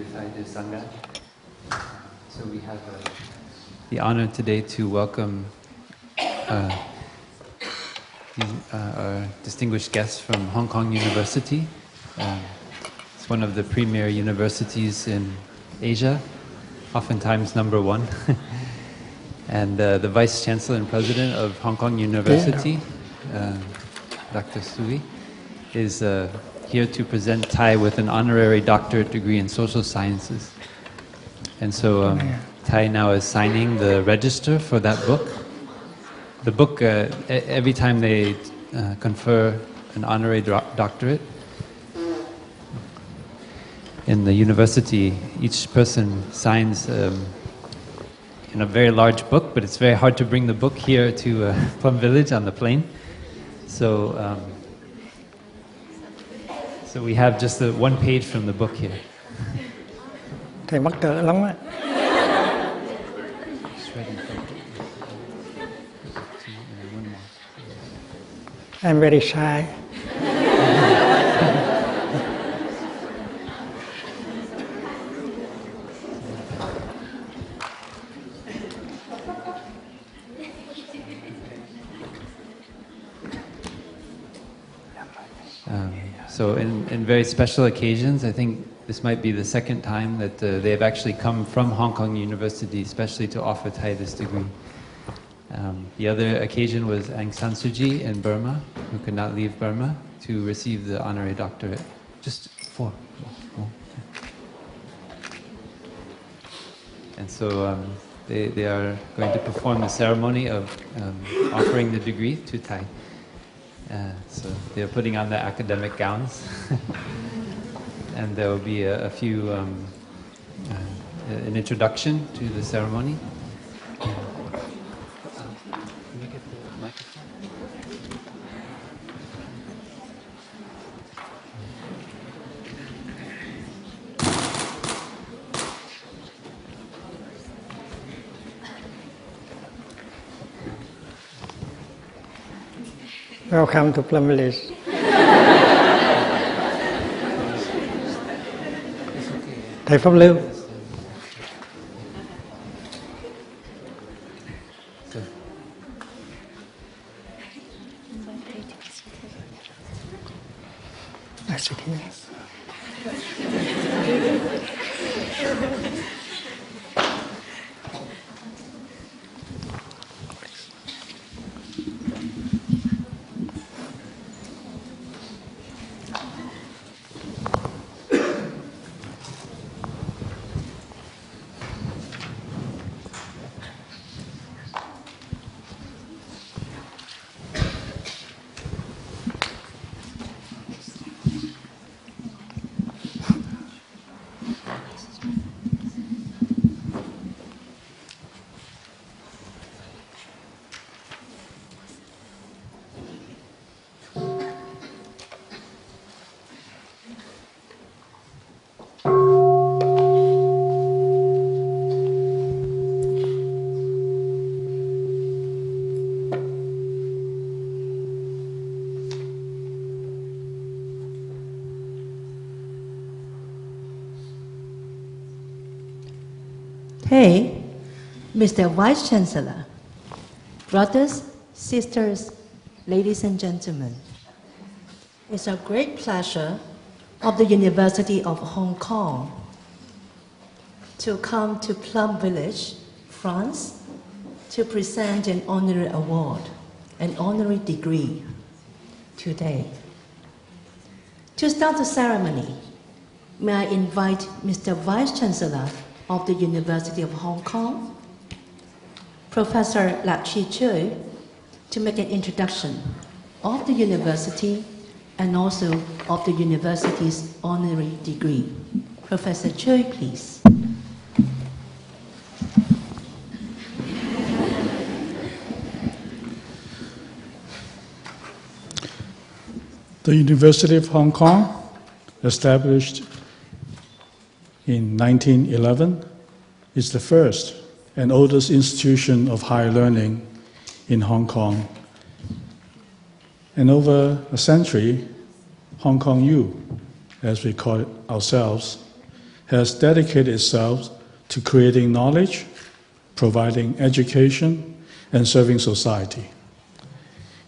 Sangha. So we have the honor today to welcome our distinguished guests from Hong Kong University. It's one of the premier universities in Asia, oftentimes number one. And the Vice Chancellor and President of Hong Kong University, Dr. Sui, is here to present Thai with an honorary doctorate degree in social sciences. And so Thai now is signing the register for that book. The book, every time they confer an honorary doctorate in the university, each person signs in a very large book, but it's very hard to bring the book here to Plum Village on the plane. So we have just the one page from the book here. Thầy mắc cỡ lắm á. I'm very shy. So in very special occasions, I think this might be the second time that they have actually come from Hong Kong University, especially to offer Thai this degree. The other occasion was Aung San Suu Kyi in Burma, who could not leave Burma, to receive the honorary doctorate. Just four. And so they are going to perform the ceremony of offering the degree to Thai. So they're putting on their academic gowns, and there will be a few an introduction to the ceremony. Can we get the microphone? Welcome to Plum Village. Thầy Pháp Lưu. Hey, Mr. Vice Chancellor, brothers, sisters, ladies and gentlemen, it's a great pleasure of the University of Hong Kong to come to Plum Village, France, to present an honorary award, an honorary degree today. To start the ceremony, may I invite Mr. Vice Chancellor of the University of Hong Kong, Professor Lat Chi Choi, to make an introduction of the university and also of the university's honorary degree. Professor Choi, please. The University of Hong Kong, established in 1911, is the first and oldest institution of higher learning in Hong Kong. And over a century, Hong Kong U, as we call it ourselves, has dedicated itself to creating knowledge, providing education, and serving society.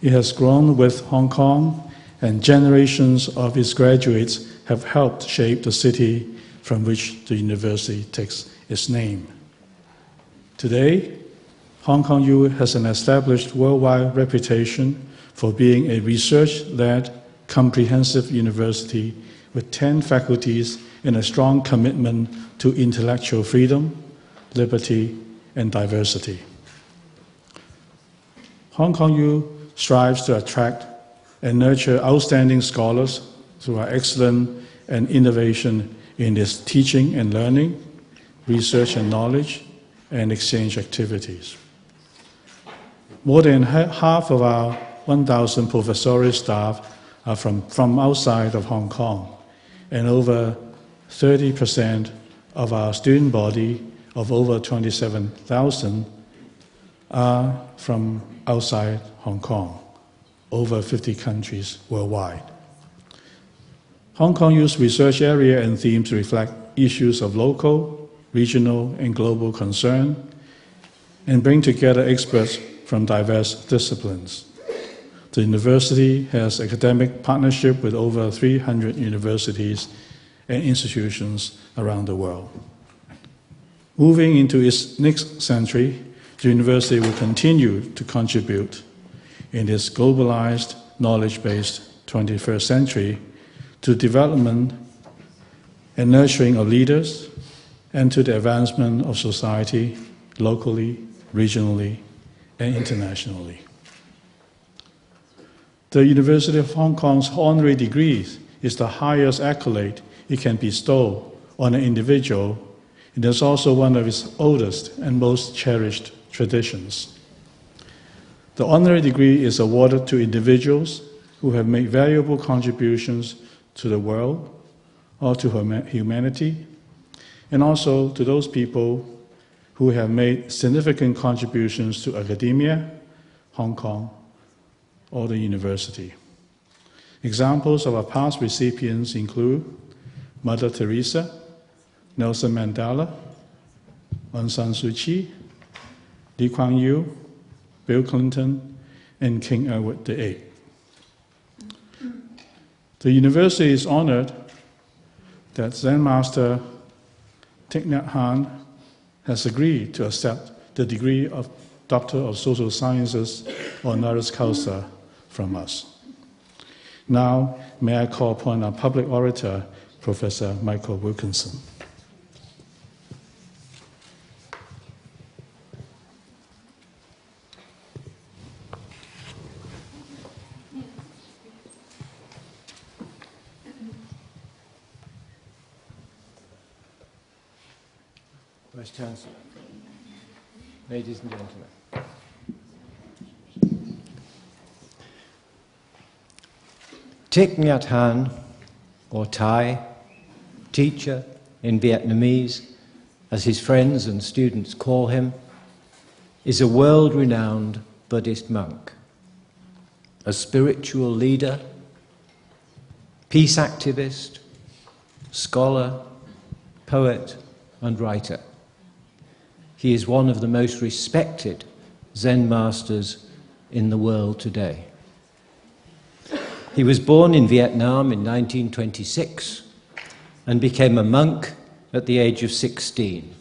It has grown with Hong Kong, and generations of its graduates have helped shape the city from which the university takes its name. Today, Hong Kong U has an established worldwide reputation for being a research-led, comprehensive university with 10 faculties and a strong commitment to intellectual freedom, liberty, and diversity. Hong Kong U strives to attract and nurture outstanding scholars through our excellence and innovation in its teaching and learning, research and knowledge, and exchange activities. More than half of our 1,000 professorial staff are from outside of Hong Kong, and over 30% of our student body of over 27,000 are from outside Hong Kong, over 50 countries worldwide. Hong Kong U's research area and themes reflect issues of local, regional, and global concern, and bring together experts from diverse disciplines. The university has academic partnership with over 300 universities and institutions around the world. Moving into its next century, the university will continue to contribute in its globalized, knowledge-based 21st century to development and nurturing of leaders and to the advancement of society locally, regionally, and internationally. The University of Hong Kong's honorary degree is the highest accolade it can bestow on an individual. It is also one of its oldest and most cherished traditions. The honorary degree is awarded to individuals who have made valuable contributions to the world or to humanity, and also to those people who have made significant contributions to academia, Hong Kong, or the university. Examples of our past recipients include Mother Teresa, Nelson Mandela, Aung San Suu Kyi, Lee Kuan Yew, Bill Clinton, and King Edward VIII. The university is honored that Zen Master Thich Nhat Hanh has agreed to accept the degree of Doctor of Social Sciences, honoris causa, from us. Now, may I call upon our public orator, Professor Michael Wilkinson. Vice Chancellor, ladies and gentlemen. Thich Nhat Hanh, or Thai, teacher in Vietnamese, as his friends and students call him, is a world-renowned Buddhist monk, a spiritual leader, peace activist, scholar, poet, and writer. He is one of the most respected Zen masters in the world today. He was born in Vietnam in 1926 and became a monk at the age of 16.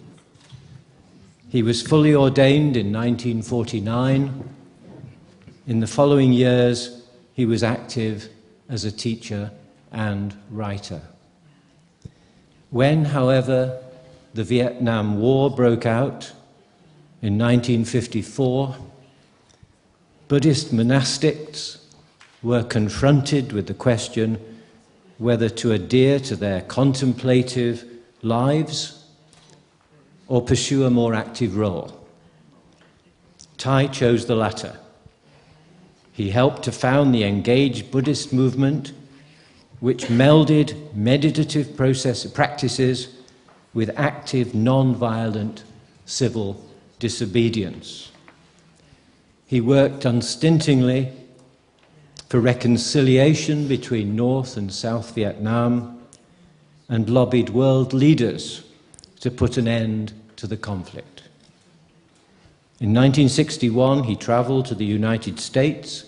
He was fully ordained in 1949. In the following years, he was active as a teacher and writer. When, however, the Vietnam War broke out in 1954, Buddhist monastics were confronted with the question whether to adhere to their contemplative lives or pursue a more active role. Thai chose the latter. He helped to found the engaged Buddhist movement, which melded meditative practices with active, non-violent civil disobedience. He worked unstintingly for reconciliation between North and South Vietnam, and lobbied world leaders to put an end to the conflict. In 1961, he traveled to the United States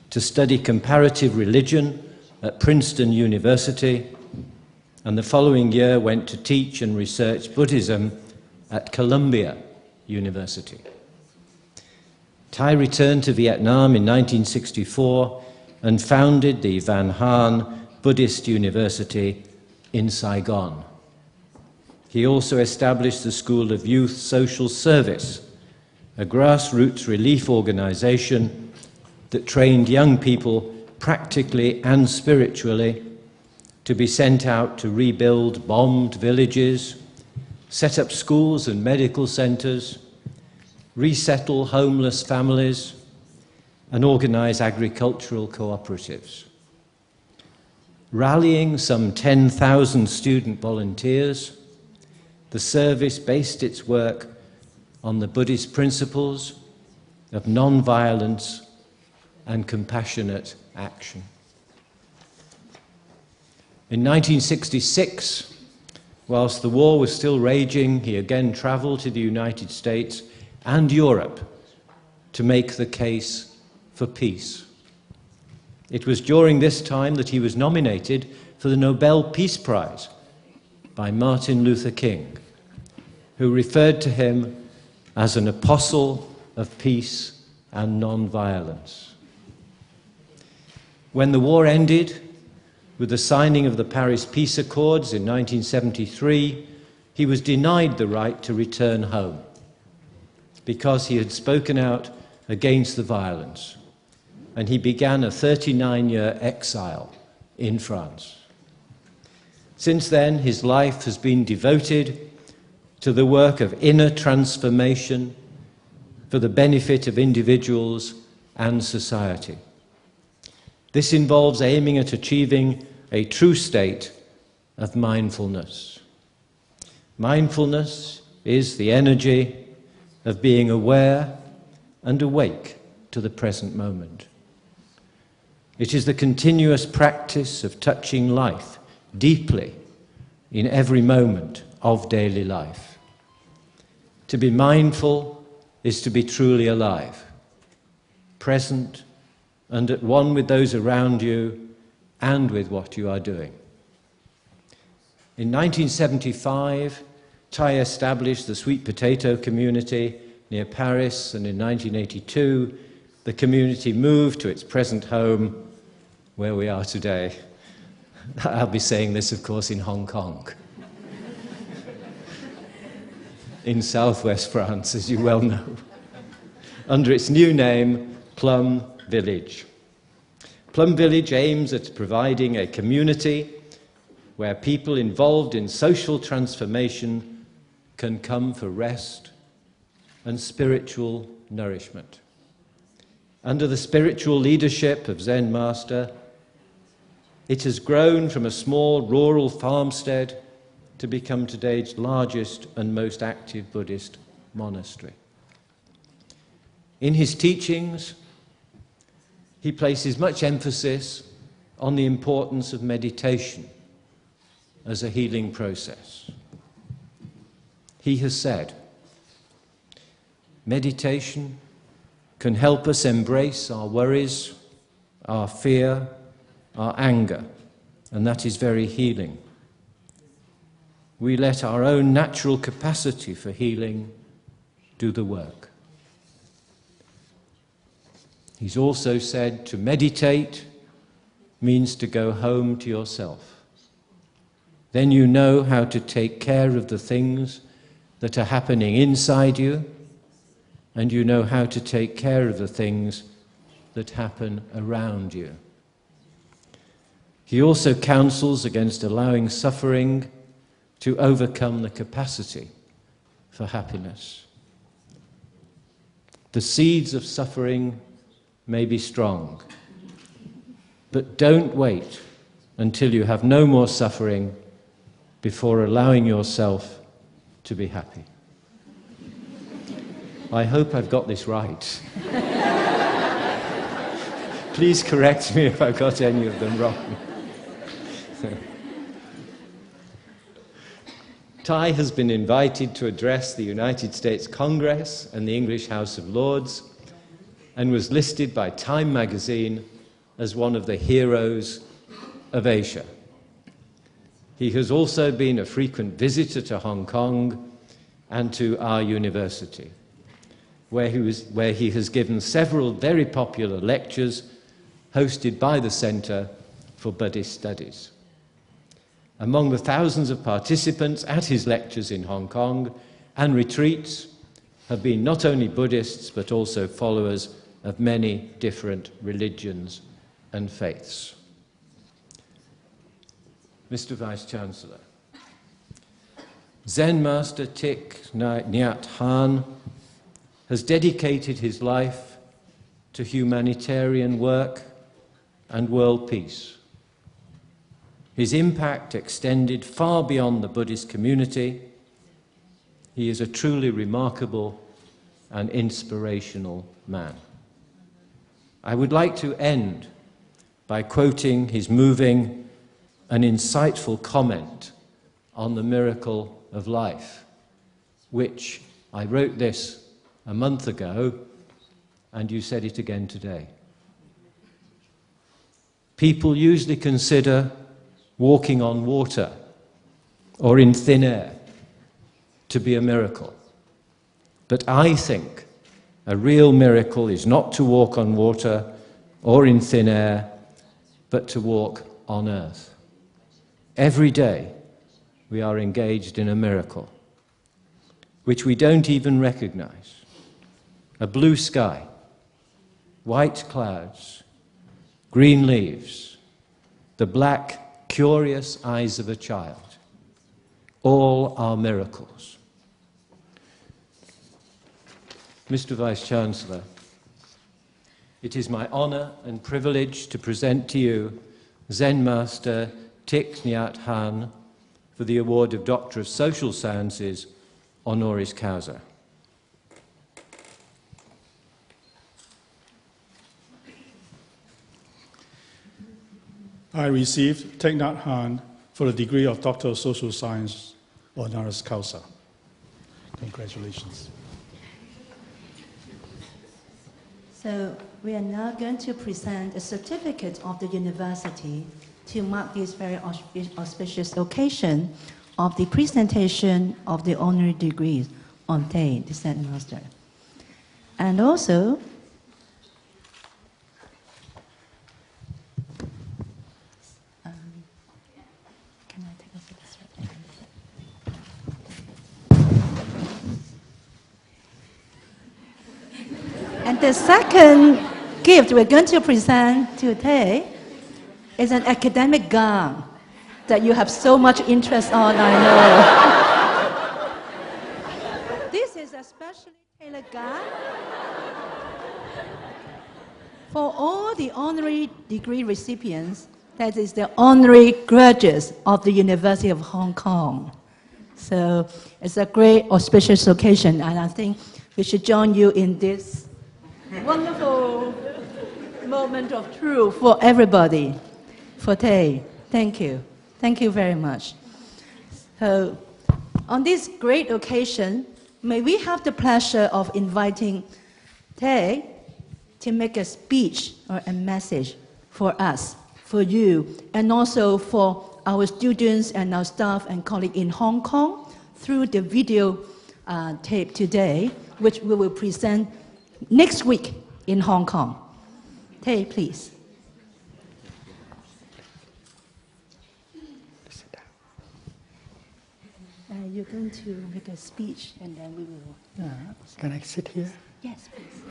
to study comparative religion at Princeton University, and the following year went to teach and research Buddhism at Columbia University. Thai returned to Vietnam in 1964 and founded the Van Han Buddhist University in Saigon. He also established the School of Youth Social Service, a grassroots relief organization that trained young people practically and spiritually to be sent out to rebuild bombed villages, set up schools and medical centers, resettle homeless families, and organize agricultural cooperatives. Rallying some 10,000 student volunteers, the service based its work on the Buddhist principles of non-violence and compassionate action. In 1966, whilst the war was still raging, he again travelled to the United States and Europe to make the case for peace. It was during this time that he was nominated for the Nobel Peace Prize by Martin Luther King, who referred to him as an apostle of peace and non-violence. When the war ended, with the signing of the Paris Peace Accords in 1973, he was denied the right to return home because he had spoken out against the violence, and he began a 39-year exile in France. Since then, his life has been devoted to the work of inner transformation for the benefit of individuals and society. This involves aiming at achieving a true state of mindfulness. Mindfulness is the energy of being aware and awake to the present moment. It is the continuous practice of touching life deeply in every moment of daily life. To be mindful is to be truly alive, present and at one with those around you and with what you are doing. In 1975, Thai established the sweet potato community near Paris, and in 1982, the community moved to its present home, where we are today. I'll be saying this, of course, in Hong Kong, in southwest France, as you well know, under its new name, Plum Village. Plum Village aims at providing a community where people involved in social transformation can come for rest and spiritual nourishment. Under the spiritual leadership of Zen Master, it has grown from a small rural farmstead to become today's largest and most active Buddhist monastery. In his teachings, he places much emphasis on the importance of meditation as a healing process. He has said, meditation can help us embrace our worries, our fear, our anger, and that is very healing. We let our own natural capacity for healing do the work. He's also said to meditate means to go home to yourself. Then you know how to take care of the things that are happening inside you, and you know how to take care of the things that happen around you. He also counsels against allowing suffering to overcome the capacity for happiness. The seeds of suffering may be strong, but don't wait until you have no more suffering before allowing yourself to be happy. I hope I've got this right. Please correct me if I've got any of them wrong. Thich has been invited to address the United States Congress and the English House of Lords and was listed by Time magazine as one of the heroes of Asia. He has also been a frequent visitor to Hong Kong and to our university, where he has given several very popular lectures hosted by the Center for Buddhist Studies. Among the thousands of participants at his lectures in Hong Kong and retreats have been not only Buddhists but also followers of many different religions and faiths. Mr. Vice-Chancellor, Zen Master Thich Nhat Hanh has dedicated his life to humanitarian work and world peace. His impact extended far beyond the Buddhist community. He is a truly remarkable and inspirational man. I would like to end by quoting his moving and insightful comment on the miracle of life, which I wrote this a month ago, and you said it again today. People usually consider walking on water or in thin air to be a miracle. But I think a real miracle is not to walk on water or in thin air, but to walk on earth. Every day we are engaged in a miracle, which we don't even recognize. A blue sky, white clouds, green leaves, the black, curious eyes of a child. All are miracles. Mr. Vice-Chancellor, it is my honor and privilege to present to you Zen Master Thich Nhat Hanh for the award of Doctor of Social Sciences, honoris causa. I received Thich Nhat Hanh for the degree of Doctor of Social Science, honoris causa. Congratulations. So we are now going to present a certificate of the university to mark this very auspicious occasion of the presentation of the honorary degrees on Thich, the Zen Master. And also, can I take a picture? And the second gift we're going to present today is an academic gown that you have so much interest on, I know. This is a specially tailored gown for all the honorary degree recipients, that is the honorary graduates of the University of Hong Kong. So it's a great auspicious occasion, and I think we should join you in this wonderful moment of truth for everybody. For Thich, thank you. Thank you very much. So, on this great occasion, may we have the pleasure of inviting Thich to make a speech or a message for us, for you, and also for our students and our staff and colleagues in Hong Kong through the video tape today, which we will present next week in Hong Kong. Thich, please. You're going to make a speech, and then we will... Can I sit here? Yes, please.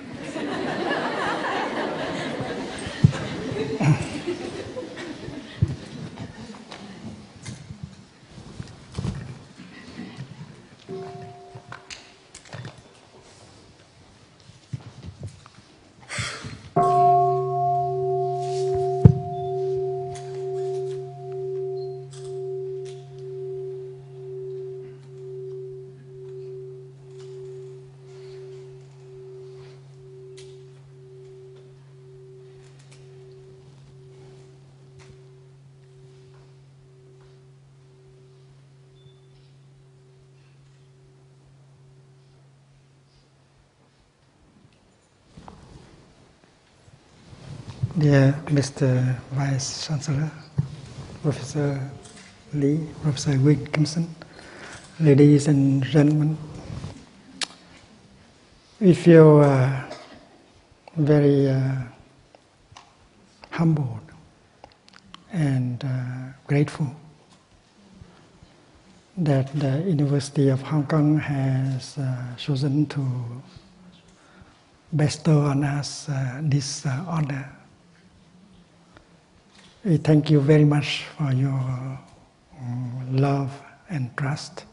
Dear Mr. Vice Chancellor, Professor Lee, Professor Wilkinson, ladies and gentlemen, we feel very humbled and grateful that the University of Hong Kong has chosen to bestow on us this honor. We thank you very much for your love and trust.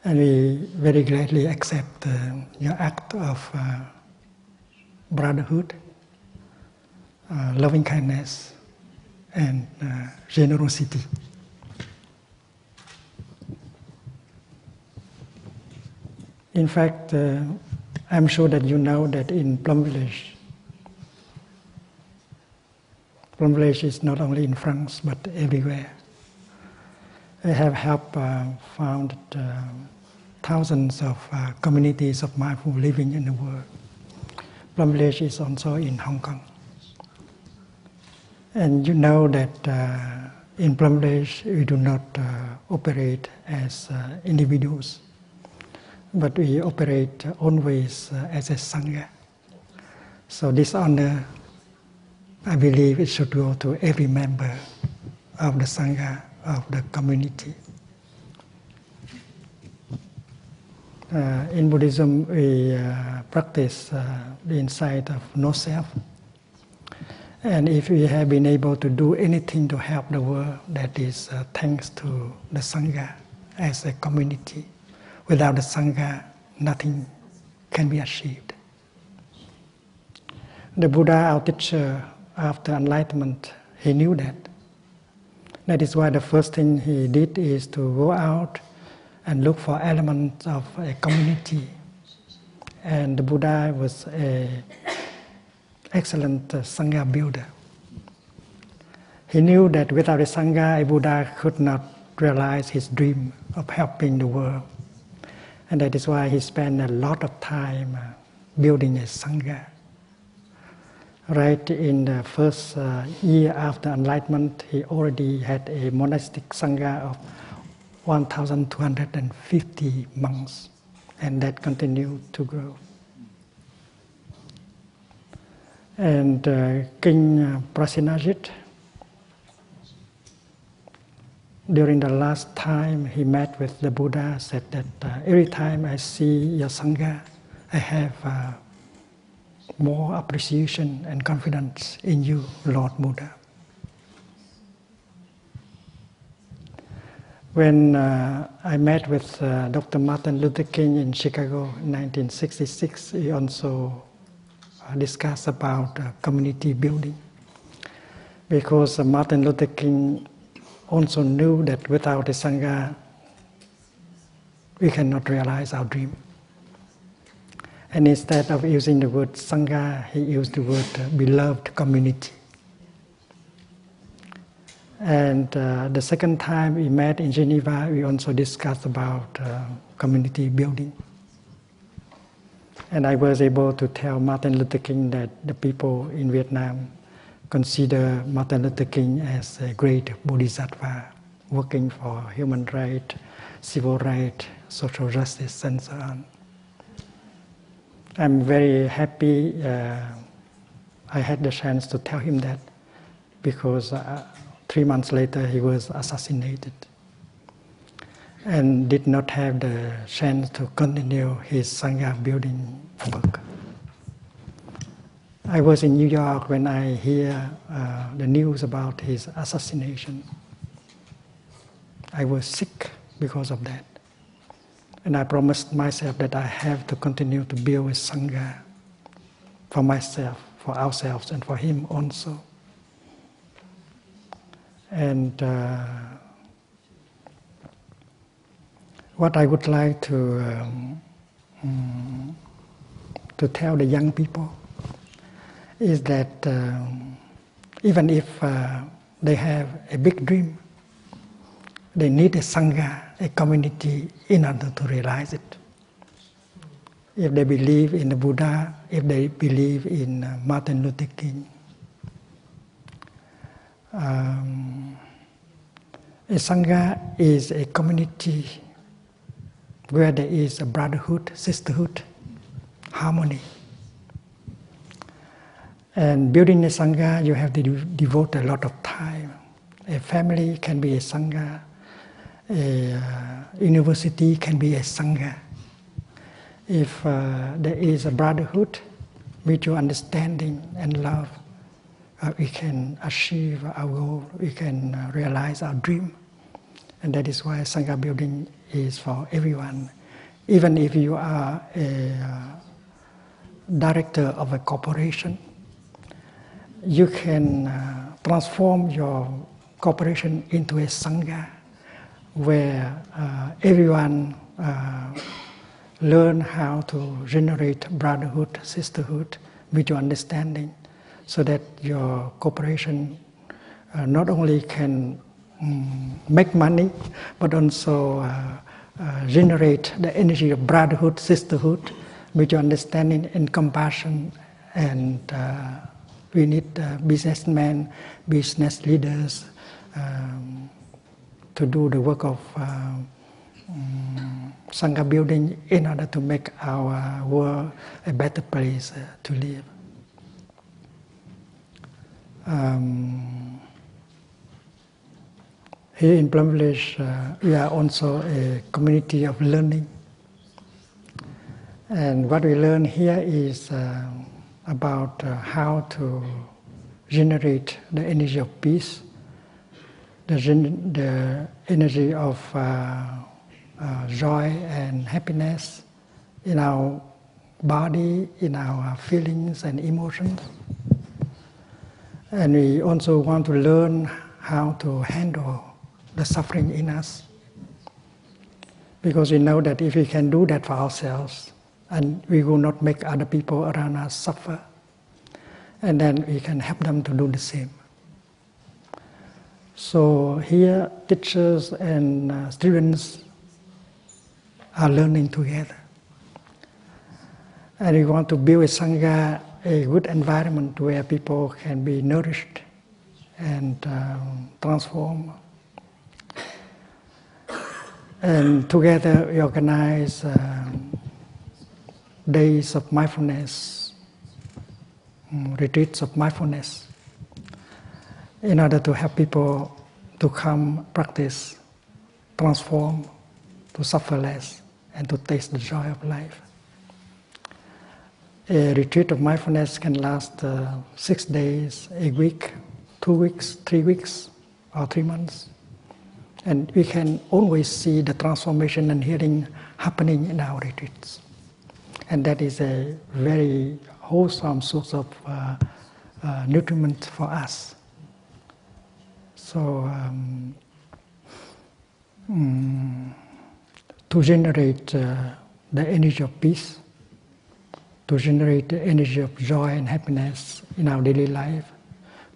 And we very gladly accept your act of brotherhood, loving kindness, and generosity. In fact, I'm sure that you know that in Plum Village is not only in France but everywhere. I have helped found thousands of communities of mindful living in the world. Plum Village is also in Hong Kong. And you know that in Plum Village we do not operate as individuals, but we operate always as a Sangha. So this honor, I believe it should go to every member of the Sangha, of the community. In Buddhism, we practice the insight of no self. And if we have been able to do anything to help the world, that is thanks to the Sangha as a community. Without the Sangha, nothing can be achieved. The Buddha, our teacher, after enlightenment, he knew that. That is why the first thing he did is to go out and look for elements of a community. And the Buddha was an excellent Sangha builder. He knew that without a Sangha, a Buddha could not realize his dream of helping the world. And that is why he spent a lot of time building a Sangha. Right in the first year after enlightenment, he already had a monastic Sangha of 1,250 monks, and that continued to grow. And King Prasenajit, during the last time he met with the Buddha, said that every time I see your Sangha, I have more appreciation and confidence in you, Lord Buddha. When I met with Dr. Martin Luther King in Chicago in 1966, we also discussed about community building. Because Martin Luther King also knew that without a Sangha, we cannot realize our dream. And instead of using the word Sangha, he used the word beloved community. And the second time we met in Geneva, we also discussed about community building. And I was able to tell Martin Luther King that the people in Vietnam consider Martin Luther King as a great bodhisattva, working for human rights, civil rights, social justice, and so on. I'm very happy I had the chance to tell him that, because 3 months later he was assassinated and did not have the chance to continue his Sangha building work. I was in New York when I hear the news about his assassination. I was sick because of that. And I promised myself that I have to continue to build a Sangha for myself, for ourselves, and for him also. And what I would like to tell the young people is that even if they have a big dream, they need a Sangha, a community, in order to realize it. if they believe in the Buddha, if they believe in Martin Luther King. A Sangha is a community where there is a brotherhood, sisterhood, harmony. And building a Sangha, you have to devote a lot of time. A family can be a Sangha, a university can be a Sangha. If there is a brotherhood, mutual understanding and love, we can achieve our goal, we can realize our dream. And that is why Sangha building is for everyone. Even if you are a director of a corporation, you can transform your corporation into a Sangha where everyone learn how to generate brotherhood, sisterhood, mutual understanding, so that your corporation not only can make money, but also generate the energy of brotherhood, sisterhood, mutual understanding and compassion. And we need businessmen, business leaders to do the work of Sangha building in order to make our world a better place to live. Here in Plum Village, we are also a community of learning. And what we learn here is about how to generate the energy of peace, the energy of joy and happiness in our body, in our feelings and emotions. And we also want to learn how to handle the suffering in us. Because we know that if we can do that for ourselves, and we will not make other people around us suffer, and then we can help them to do the same. So here, teachers and students are learning together. And we want to build a Sangha, a good environment where people can be nourished and transformed. And together we organize days of mindfulness, retreats of mindfulness, in order to help people to come practice, transform, to suffer less, and to taste the joy of life. A retreat of mindfulness can last 6 days, a week, 2 weeks, 3 weeks, or 3 months. And we can always see the transformation and healing happening in our retreats. And that is a very wholesome source of nutriment for us. So to generate the energy of peace, to generate the energy of joy and happiness in our daily life,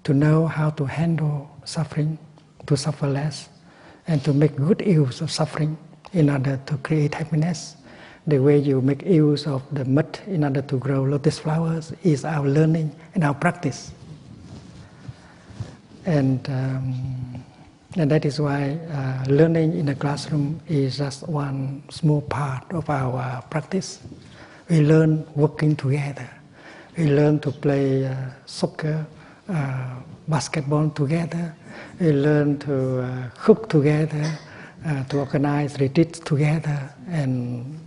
to know how to handle suffering, to suffer less, and to make good use of suffering in order to create happiness. The way you make use of the mud in order to grow lotus flowers is our learning and our practice. And that is why learning in the classroom is just one small part of our practice. We learn working together. We learn to play soccer, basketball together. We learn to cook together, to organize retreats together. And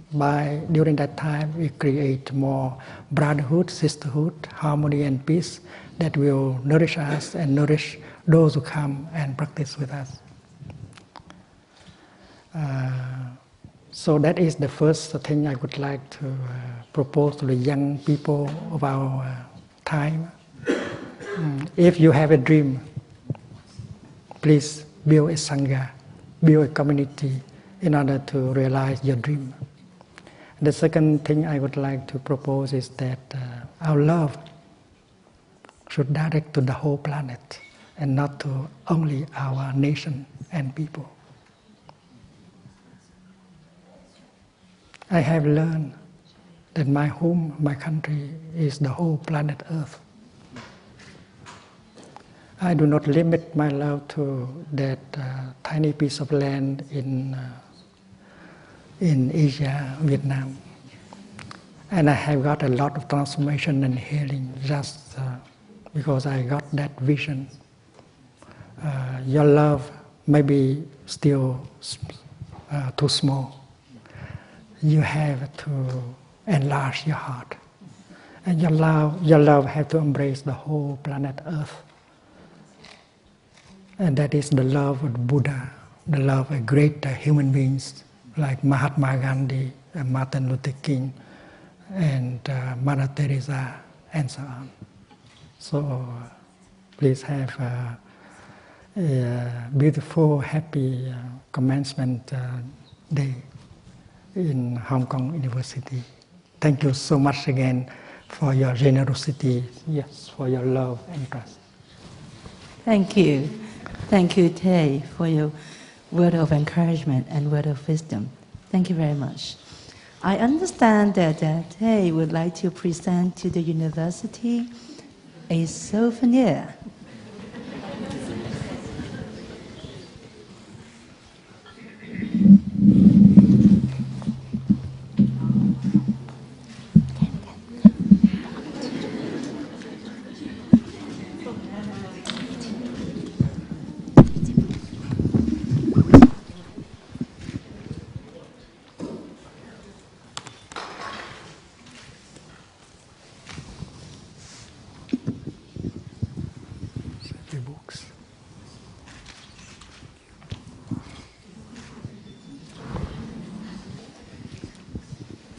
during that time, we create more brotherhood, sisterhood, harmony and peace that will nourish us and nourish those who come and practice with us. So that is the first thing I would like to propose to the young people of our time. If you have a dream, please build a Sangha, build a community in order to realize your dream. The second thing I would like to propose is that our love should direct to the whole planet and not to only our nation and people. I have learned that my home, my country, is the whole planet Earth. I do not limit my love to that tiny piece of land in Asia, Vietnam. And I have got a lot of transformation and healing just because I got that vision. Your love may be still too small. You have to enlarge your heart. And your love have to embrace the whole planet Earth. And that is the love of Buddha, the love of great human beings like Mahatma Gandhi, and Martin Luther King, and Mother Teresa, and so on. So please have a beautiful, happy commencement day in Hong Kong University. Thank you so much again for your generosity, yes, for your love and trust. Thank you. Thank you, Thay, for your word of encouragement and word of wisdom. Thank you very much. I understand that Thay would like to present to the university a souvenir.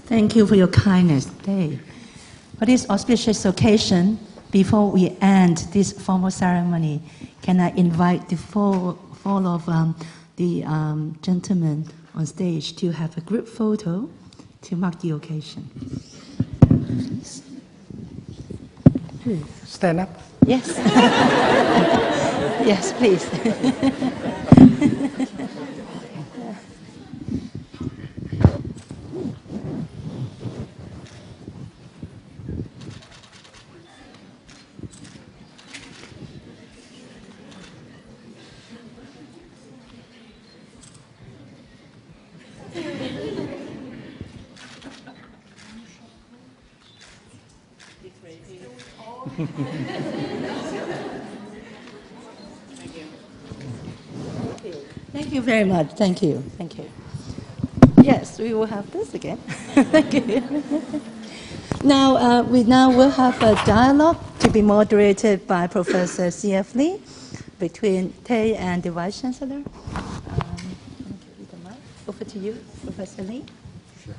Thank you for your kindness, Thay. For this auspicious occasion, before we end this formal ceremony, can I invite the four of the gentlemen on stage to have a group photo to mark the occasion. Stand up. Yes. Yes, please. Thank you very much. Thank you. Thank you. Yes, we will have this again. Thank you. Now, we will have a dialogue to be moderated by Professor C.F. Lee between Thay and the Vice Chancellor. Over to you, Professor Lee. Sure.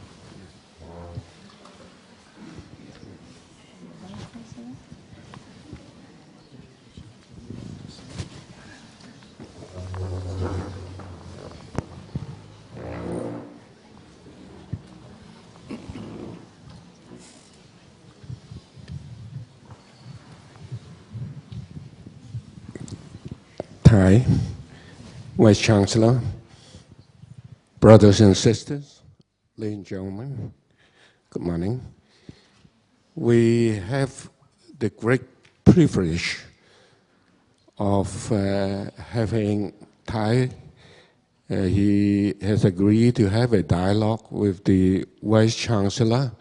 Thai, Vice Chancellor, brothers and sisters, ladies and gentlemen, good morning. We have the great privilege of having Thai. He has agreed to have a dialogue with the Vice Chancellor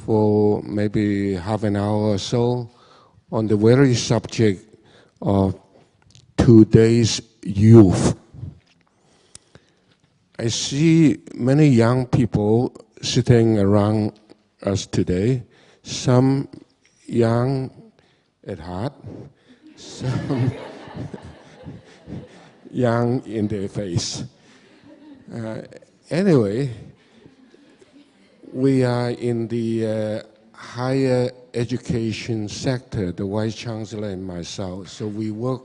for maybe half an hour or so on the very subject of today's youth. I see many young people sitting around us today, some young at heart, some young in their face. Anyway, we are in the higher education sector, the Vice Chancellor and myself, so we work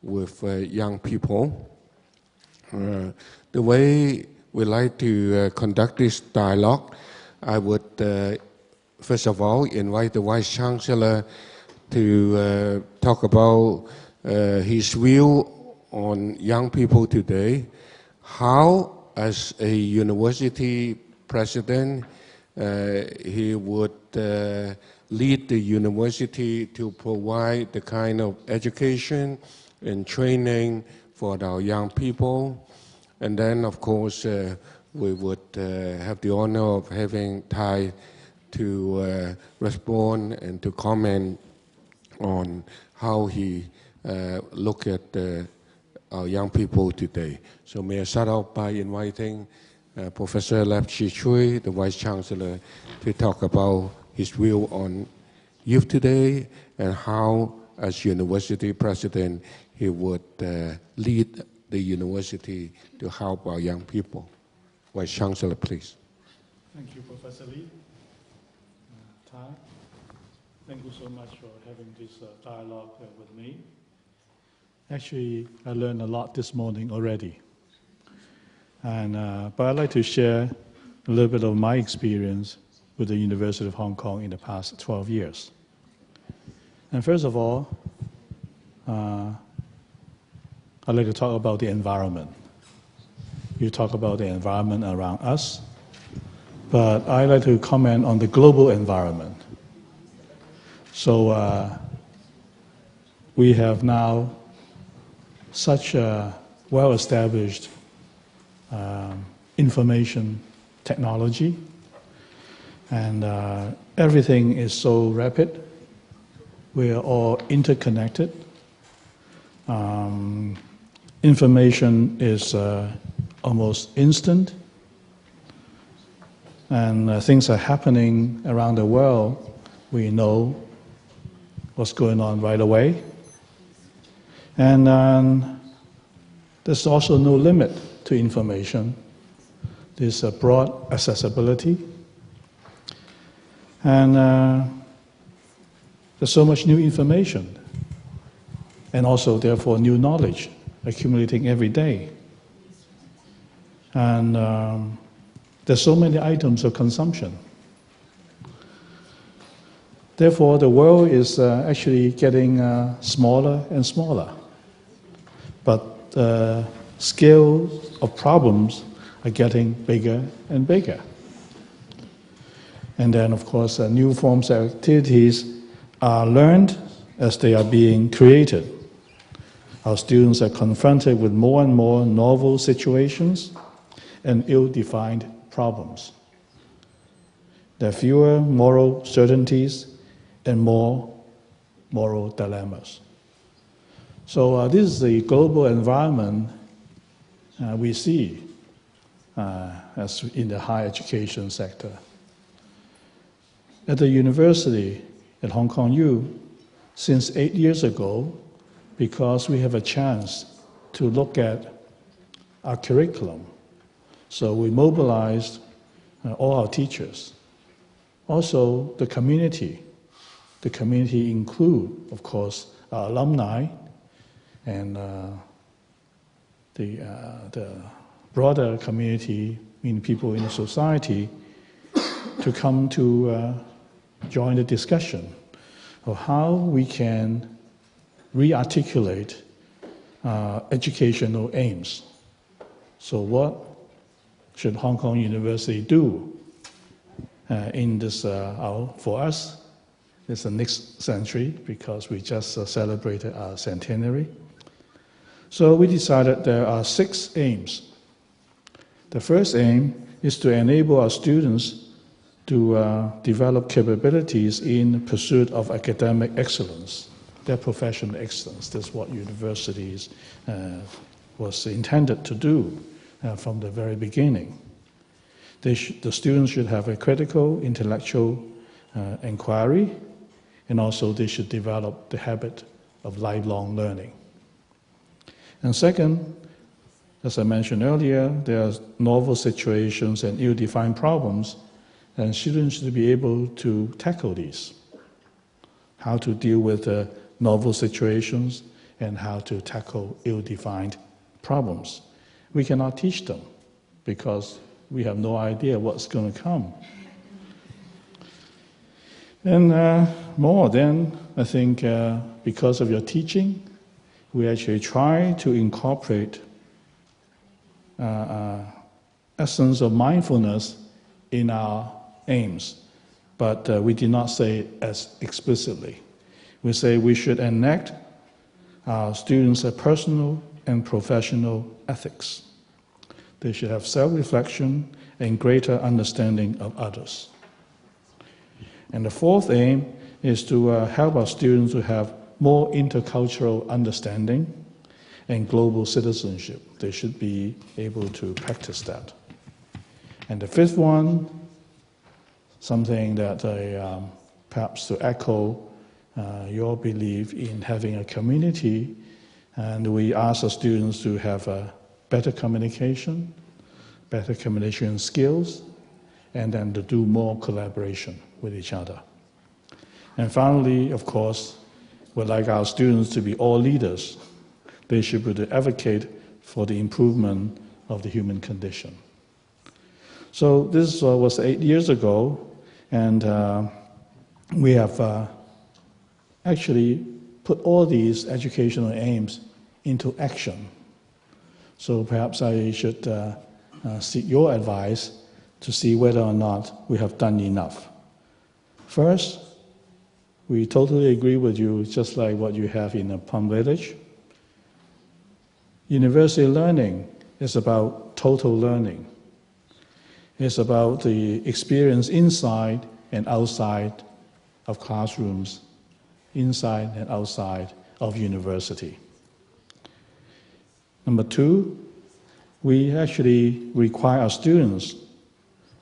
with young people. The way we like to conduct this dialogue, I would first of all invite the Vice Chancellor to talk about his view on young people today, how as a university president he would lead the university to provide the kind of education and training for our young people. And then, of course, we would have the honor of having Thai to respond and to comment on how he look at our young people today. So may I start off by inviting Professor Lap Chi Chui, the Vice Chancellor, to talk about his view on youth today and how, as University President, he would lead the university to help our young people. Vice Chancellor, please. Thank you, Professor Lee. Thai, thank you so much for having this dialogue with me. Actually, I learned a lot this morning already. But I'd like to share a little bit of my experience with the University of Hong Kong in the past 12 years. And first of all, I'd like to talk about the environment. You talk about the environment around us, but I'd like to comment on the global environment. So we have now such a well-established information technology, and everything is so rapid. We are all interconnected. Information is almost instant, and things are happening around the world. We know what's going on right away. And there's also no limit to information. There's a broad accessibility. And there's so much new information, and also, therefore, new knowledge accumulating every day. And there's so many items of consumption. Therefore, the world is actually getting smaller and smaller. But the scale of problems are getting bigger and bigger. And then, of course, new forms of activities are learned as they are being created. Our students are confronted with more and more novel situations and ill-defined problems. There are fewer moral certainties and more moral dilemmas. So this is the global environment we see as in the higher education sector. At the university, at Hong Kong U, since 8 years ago, because we have a chance to look at our curriculum, so we mobilized all our teachers. Also, the community. The community include, of course, our alumni and the broader community, meaning people in the society, to come to join the discussion of how we can re-articulate educational aims. So what should Hong Kong University do in this, for us, it's the next century, because we just celebrated our centenary. So we decided there are 6 aims. The first aim is to enable our students to develop capabilities in pursuit of academic excellence, their professional excellence. That's what universities was intended to do from the very beginning. The students should have a critical intellectual inquiry, and also they should develop the habit of lifelong learning. And second, as I mentioned earlier, there are novel situations and ill-defined problems, and students should be able to tackle these. How to deal with novel situations and how to tackle ill-defined problems. We cannot teach them because we have no idea what's going to come. And more than, I think, because of your teaching, we actually try to incorporate essence of mindfulness in our aims, but we did not say it as explicitly. We say we should enact our students a personal and professional ethics. They should have self-reflection and greater understanding of others. And the fourth aim is to help our students to have more intercultural understanding and global citizenship. They should be able to practice that. And the fifth one, something that perhaps to echo your belief in having a community, and we ask our students to have a better communication skills, and then to do more collaboration with each other. And finally, of course, we'd like our students to be all leaders. They should be able to advocate for the improvement of the human condition. So this was 8 years ago, and we have actually put all these educational aims into action. So perhaps I should seek your advice to see whether or not we have done enough. First, we totally agree with you, just like what you have in the Plum Village. University learning is about total learning. It's about the experience inside and outside of classrooms, inside and outside of university. Number two, we actually require our students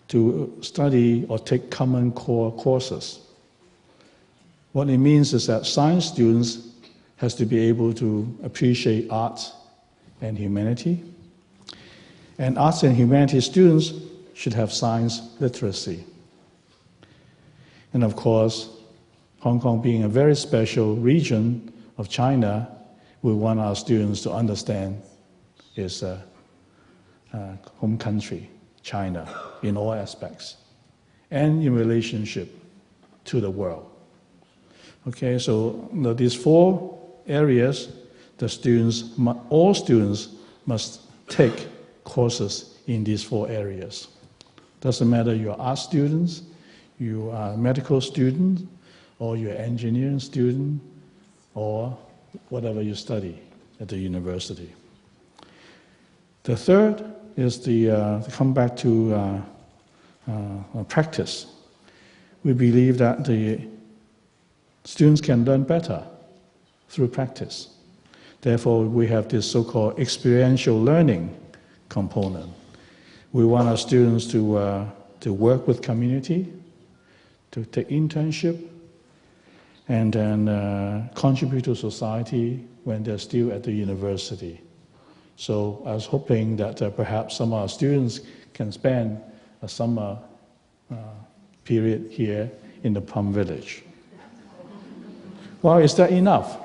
to study or take common core courses. What it means is that science students has to be able to appreciate art and humanity. And arts and humanities students should have science literacy. And of course, Hong Kong being a very special region of China, we want our students to understand its home country, China, in all aspects, and in relationship to the world. Okay, so these four areas, all students must take courses in these four areas. Doesn't matter you're art students, you are medical students, or you're engineering student, or whatever you study at the university. The third is to come back to practice. We believe that the students can learn better through practice. Therefore, we have this so-called experiential learning component. We want our students to work with community, to take internship, and then contribute to society when they're still at the university. So I was hoping that perhaps some of our students can spend a summer period here in the Plum Village. Well, is that enough?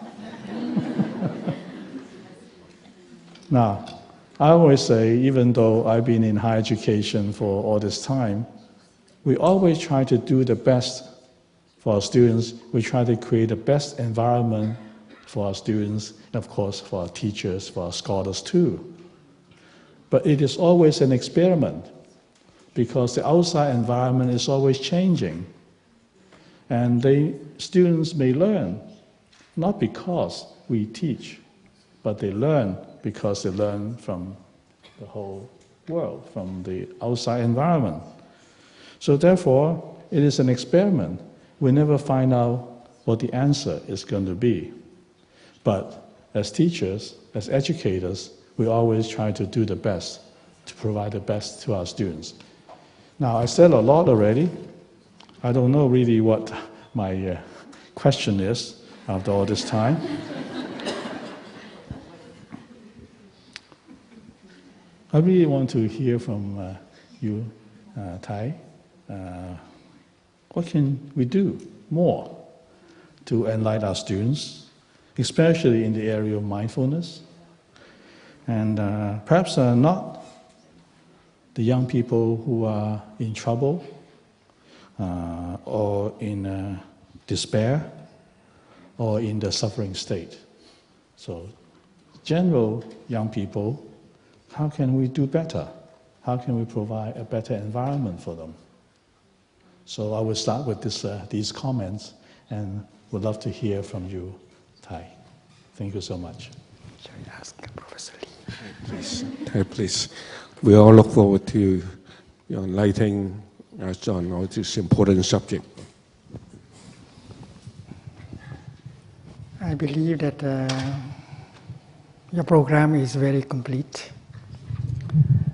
Now, I always say, even though I've been in higher education for all this time, we always try to do the best for our students. We try to create the best environment for our students, and of course for our teachers, for our scholars too. But it is always an experiment, because the outside environment is always changing. And students may learn, not because we teach, but they learn because they learn from the whole world, from the outside environment. So therefore, it is an experiment. We never find out what the answer is going to be. But as teachers, as educators, we always try to do the best, to provide the best to our students. Now, I said a lot already. I don't know really what my question is after all this time. I really want to hear from you, Tai. What can we do more to enlighten our students, especially in the area of mindfulness? And perhaps not the young people who are in trouble or in despair or in the suffering state. So, general young people, how can we do better? How can we provide a better environment for them? So I will start with these comments and would love to hear from you, Thai. Thank you so much. Shall I ask Professor Lee? Please, please. We all look forward to your enlightening us on all this important subject. I believe that your program is very complete.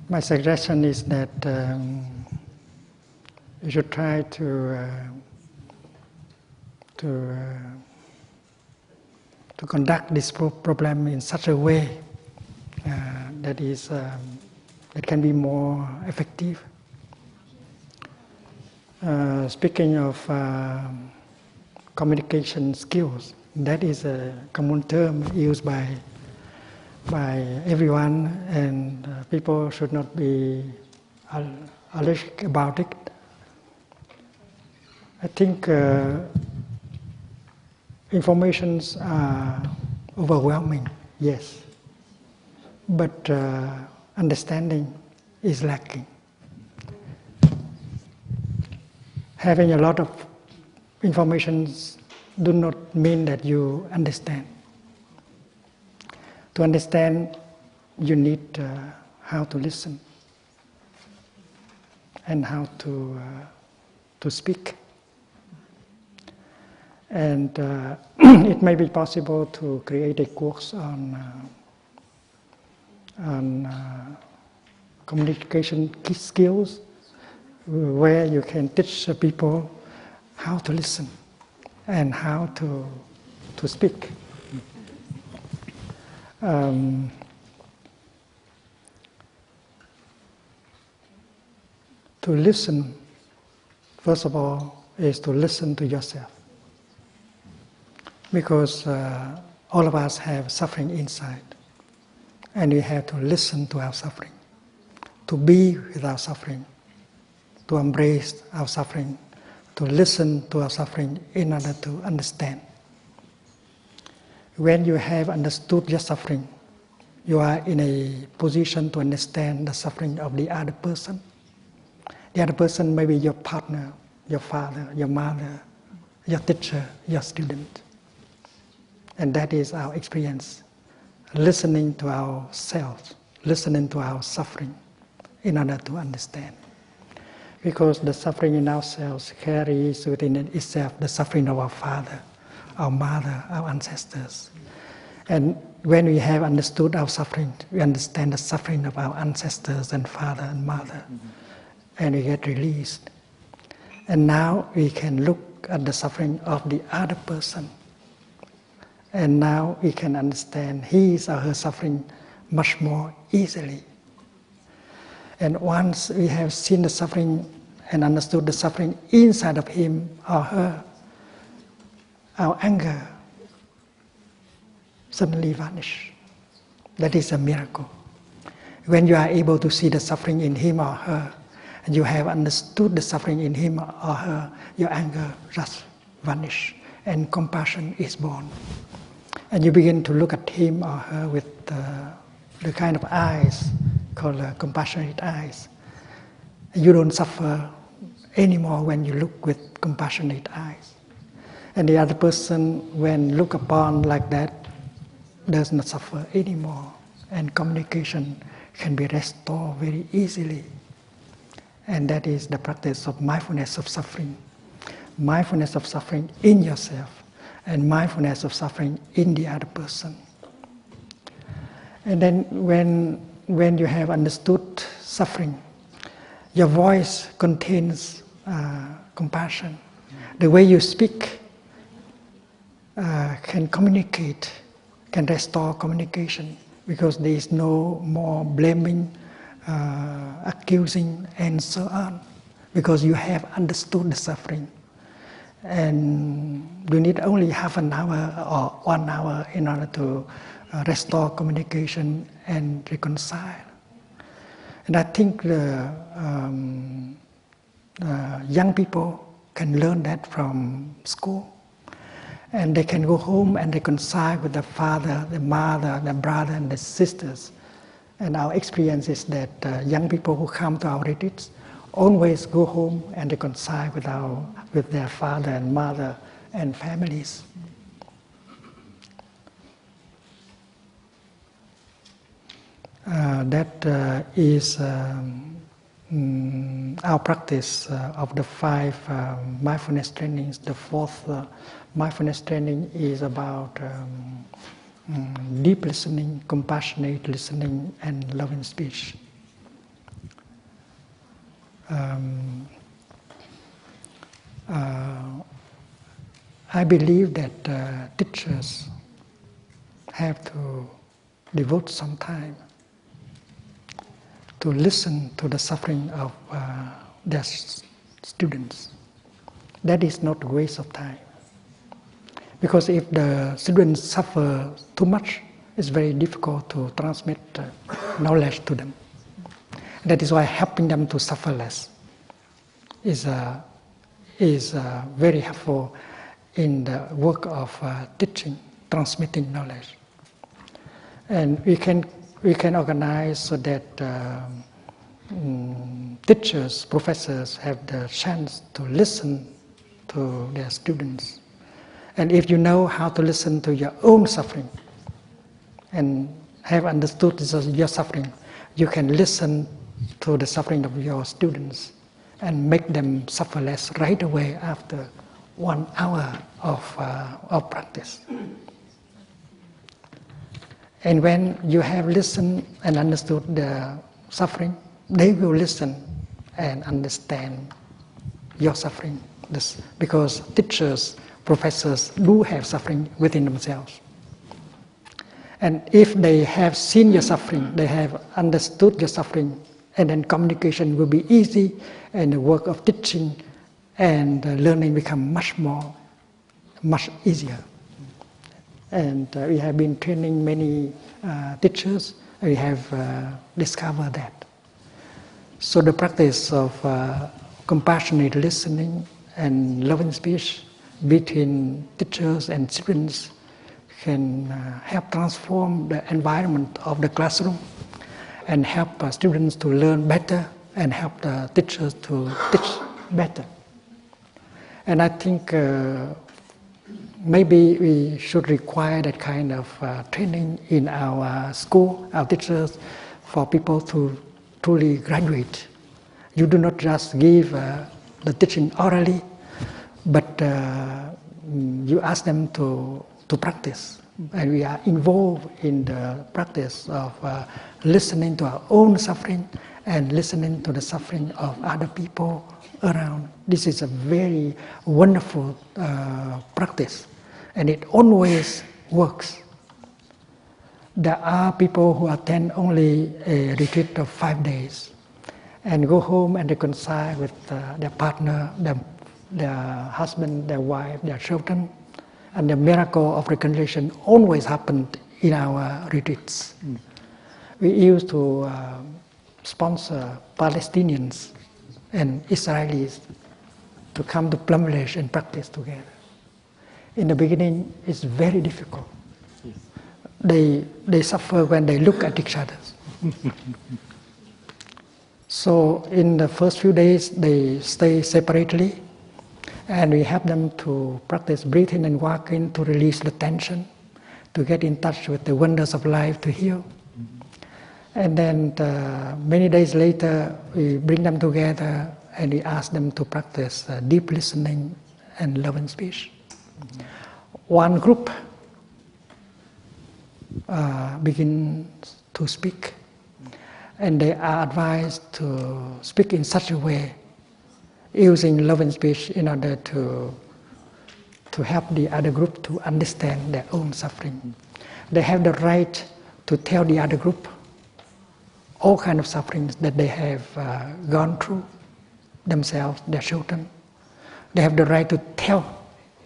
My suggestion is that you should try to conduct this program in such a way that can be more effective. Speaking of communication skills, that is a common term used by everyone, and people should not be allergic about it. I think informations are overwhelming, yes, but understanding is lacking. Having a lot of information do not mean that you understand. To understand, you need how to listen and how to speak. And it may be possible to create a course on communication skills, where you can teach people how to listen and how to speak. To listen, first of all, is to listen to yourself. Because all of us have suffering inside. And we have to listen to our suffering, to be with our suffering, to embrace our suffering, to listen to our suffering in order to understand. When you have understood your suffering, you are in a position to understand the suffering of the other person. The other person may be your partner, your father, your mother, your teacher, your student. And that is our experience, listening to ourselves, listening to our suffering in order to understand. Because the suffering in ourselves carries within itself the suffering of our father, our mother, our ancestors. And when we have understood our suffering, we understand the suffering of our ancestors and father and mother, and we get released. And now we can look at the suffering of the other person. And now we can understand his or her suffering much more easily. And once we have seen the suffering and understood the suffering inside of him or her, our anger suddenly vanishes. That is a miracle. When you are able to see the suffering in him or her, and you have understood the suffering in him or her, your anger just vanishes, and compassion is born. And you begin to look at him or her with the kind of eyes called compassionate eyes. You don't suffer anymore when you look with compassionate eyes. And the other person, when looked upon like that, does not suffer anymore. And communication can be restored very easily. And that is the practice of mindfulness of suffering. Mindfulness of suffering in yourself, and mindfulness of suffering in the other person. And then when you have understood suffering, your voice contains compassion. The way you speak can communicate, can restore communication, because there is no more blaming, accusing, and so on, because you have understood the suffering. And you need only half an hour or 1 hour in order to restore communication and reconcile. And I think the young people can learn that from school. And they can go home and reconcile with the father, the mother, the brother, and the sisters. And our experience is that young people who come to our retreats always go home and reconcile with their father and mother and families. That is our practice of the 5 mindfulness trainings. The 4th mindfulness training is about deep listening, compassionate listening, and loving speech. I believe that teachers have to devote some time to listen to the suffering of their students. That is not a waste of time. Because if the students suffer too much, it's very difficult to transmit knowledge to them. That is why helping them to suffer less is very helpful in the work of teaching, transmitting knowledge. And we can organize so that teachers, professors have the chance to listen to their students. And if you know how to listen to your own suffering and have understood your suffering, you can listen to the suffering of your students and make them suffer less right away after 1 hour of practice. And when you have listened and understood the suffering, they will listen and understand your suffering. Because teachers, professors do have suffering within themselves. And if they have seen your suffering, they have understood your suffering, and then communication will be easy, and the work of teaching and learning become much easier. And we have been training many teachers, and we have discovered that. So the practice of compassionate listening and loving speech between teachers and students can help transform the environment of the classroom and help students to learn better and help the teachers to teach better. And I think maybe we should require that kind of training in our school, our teachers, for people to truly graduate. You do not just give the teaching orally, but you ask them to practice. And we are involved in the practice of listening to our own suffering and listening to the suffering of other people around. This is a very wonderful practice, and it always works. There are people who attend only a retreat of 5 days and go home and reconcile with their partner, their husband, their wife, their children, and the miracle of reconciliation always happened in our retreats. We used to sponsor Palestinians and Israelis to come to Plum Village and practice together. In the beginning, it's very difficult. They suffer when they look at each other. So in the first few days, they stay separately, and we help them to practice breathing and walking to release the tension, to get in touch with the wonders of life, to heal. And then many days later, we bring them together and we ask them to practice deep listening and loving speech. One group begins to speak, and they are advised to speak in such a way, using loving speech in order to help the other group to understand their own suffering. They have the right to tell the other group all kinds of sufferings that they have gone through themselves, their children. They have the right to tell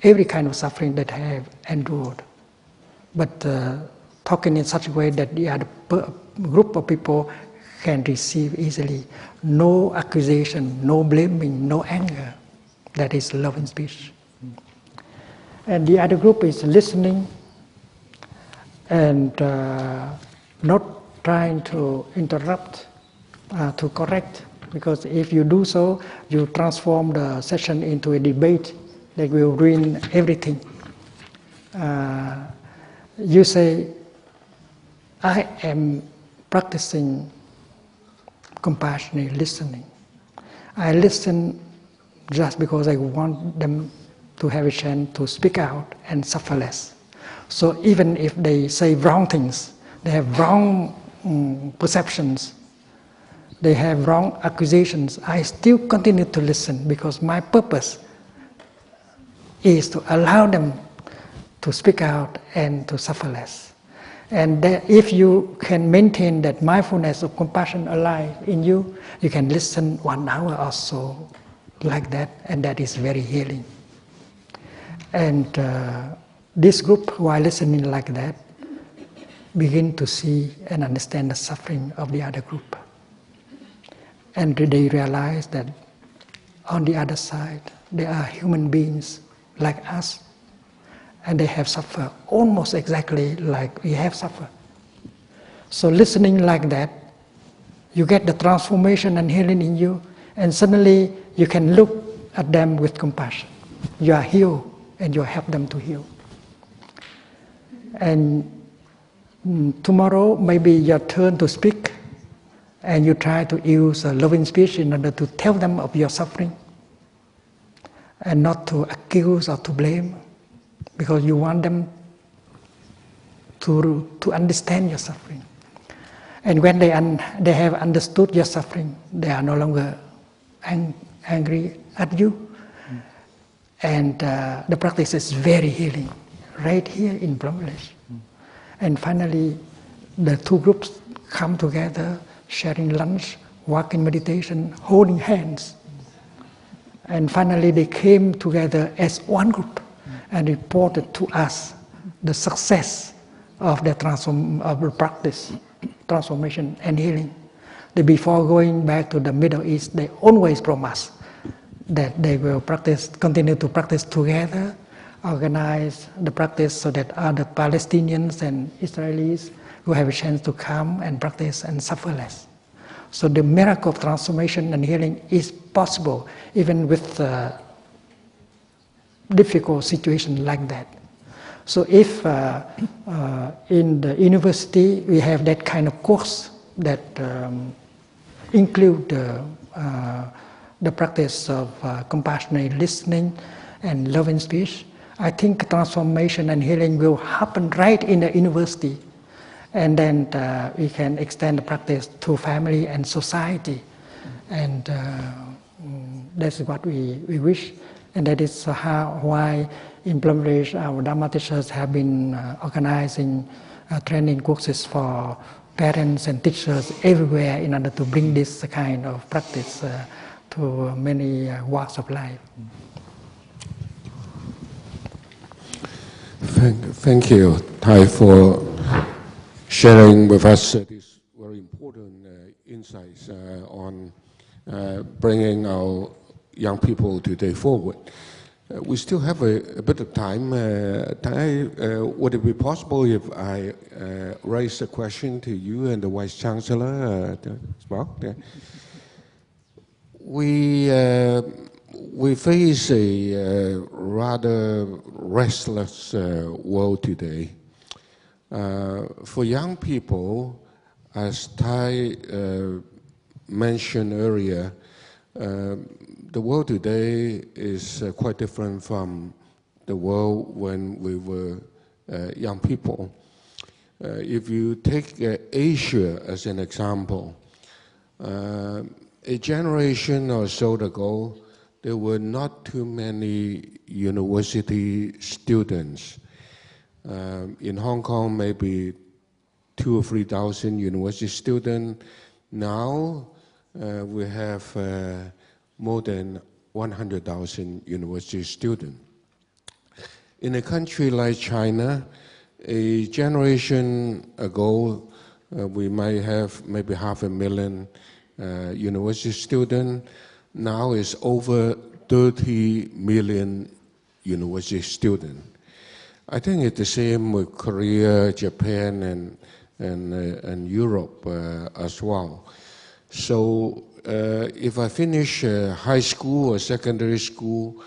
every kind of suffering that they have endured, but talking in such a way that the other group of people can receive easily. No accusation, no blaming, no anger. That is loving speech. And the other group is listening and not trying to interrupt, to correct, because if you do so, you transform the session into a debate that will ruin everything. You say, I am practicing compassionate listening. I listen just because I want them to have a chance to speak out and suffer less. So even if they say wrong things, they have wrong perceptions, they have wrong accusations, I still continue to listen because my purpose is to allow them to speak out and to suffer less. And if you can maintain that mindfulness of compassion alive in you, you can listen 1 hour or so like that, and that is very healing. And this group, while listening like that, begin to see and understand the suffering of the other group. And they realize that on the other side, there are human beings like us, and they have suffered almost exactly like we have suffered. So listening like that, you get the transformation and healing in you, and suddenly you can look at them with compassion. You are healed, and you help them to heal. And tomorrow, maybe your turn to speak, and you try to use a loving speech in order to tell them of your suffering, and not to accuse or to blame, because you want them to understand your suffering. And when they have understood your suffering, they are no longer angry at you. And the practice is very healing, right here in Plum Village. And finally, the two groups come together, sharing lunch, walking meditation, holding hands. And finally, they came together as one group and reported to us the success of the practice, transformation and healing. Before going back to the Middle East, they always promised that they will continue to practice together, organize the practice so that other Palestinians and Israelis will have a chance to come and practice and suffer less. So the miracle of transformation and healing is possible even with difficult situation like that. So if in the university we have that kind of course that include the practice of compassionate listening and loving speech, I think transformation and healing will happen right in the university. And then we can extend the practice to family and society. And that's what we wish. And that is why in Plum Village our Dharma teachers have been organizing training courses for parents and teachers everywhere in order to bring this kind of practice to many walks of life. Thank you, Thai, for sharing with us these very important insights on bringing our young people today forward. We still have a bit of time. Thai, would it be possible if I raise a question to you and the Vice Chancellor as well? Yeah. We face a rather restless world today. For young people, as Thai mentioned earlier, the world today is quite different from the world when we were young people. If you take Asia as an example, a generation or so ago, there were not too many university students. In Hong Kong, maybe 2,000 or 3,000 university students. Now we have more than 100,000 university students. In a country like China, a generation ago, we might have maybe 500,000 university students. Now it's over 30 million university students. I think it's the same with Korea, Japan, and Europe as well. So if I finish high school or secondary school,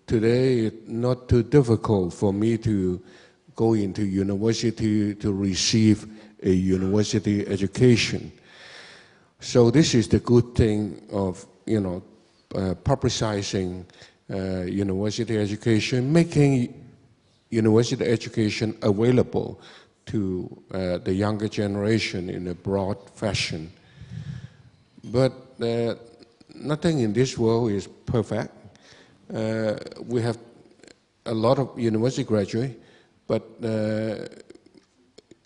today it's not too difficult for me to go into university to receive a university education. So this is the good thing of, publicizing university education, making university education available to the younger generation in a broad fashion. But nothing in this world is perfect. We have a lot of university graduates, but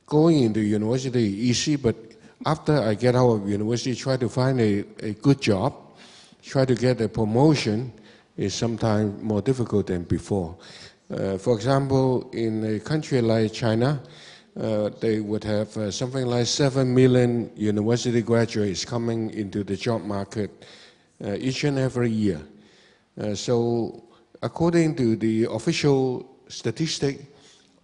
going into university is easy, but after I get out of university, try to find a good job, try to get a promotion is sometimes more difficult than before. For example, in a country like China, they would have something like 7 million university graduates coming into the job market each and every year. So according to the official statistic,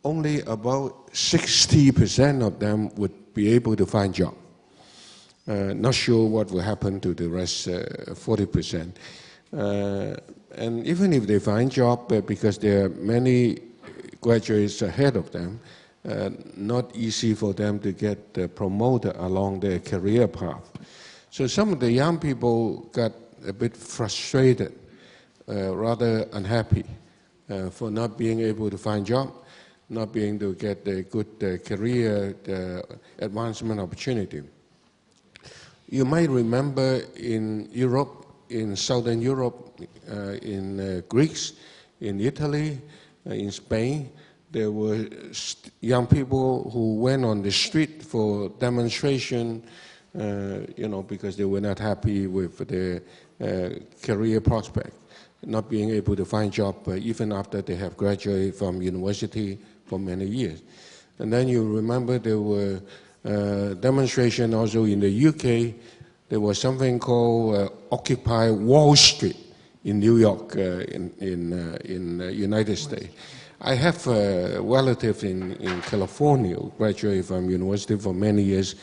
only about 60% of them would be able to find job. Not sure what will happen to the rest 40%. And even if they find job, because there are many graduates ahead of them, not easy for them to get promoted along their career path. So some of the young people got a bit frustrated, rather unhappy for not being able to find job, not being able to get a good career advancement opportunity. You might remember in Europe, in Southern Europe, in Greece, in Italy, in Spain, there were young people who went on the street for demonstration, because they were not happy with their career prospect, not being able to find job even after they have graduated from university for many years. And then you remember there were demonstration also in the UK. There was something called Occupy Wall Street in New York, in United States. I have relatives in California who graduated from university for many years,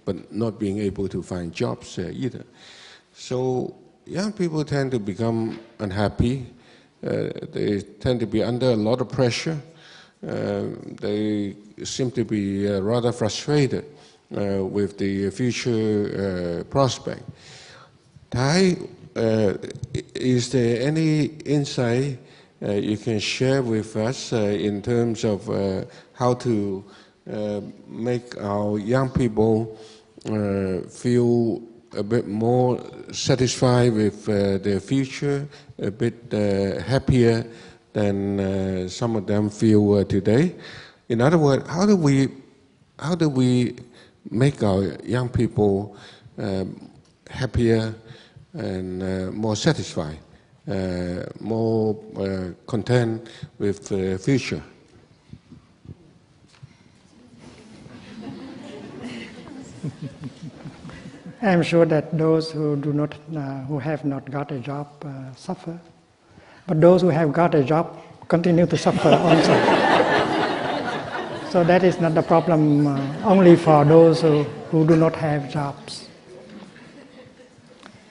but not being able to find jobs either. So young people tend to become unhappy. They tend to be under a lot of pressure. They seem to be rather frustrated with the future prospect. Thai, is there any insight you can share with us in terms of how to make our young people feel a bit more satisfied with their future, a bit happier than some of them feel today? In other words, how do we make our young people happier and more satisfied, more content with the future? I'm sure that those who who have not got a job suffer, but those who have got a job continue to suffer also. So that is not the problem only for those who do not have jobs.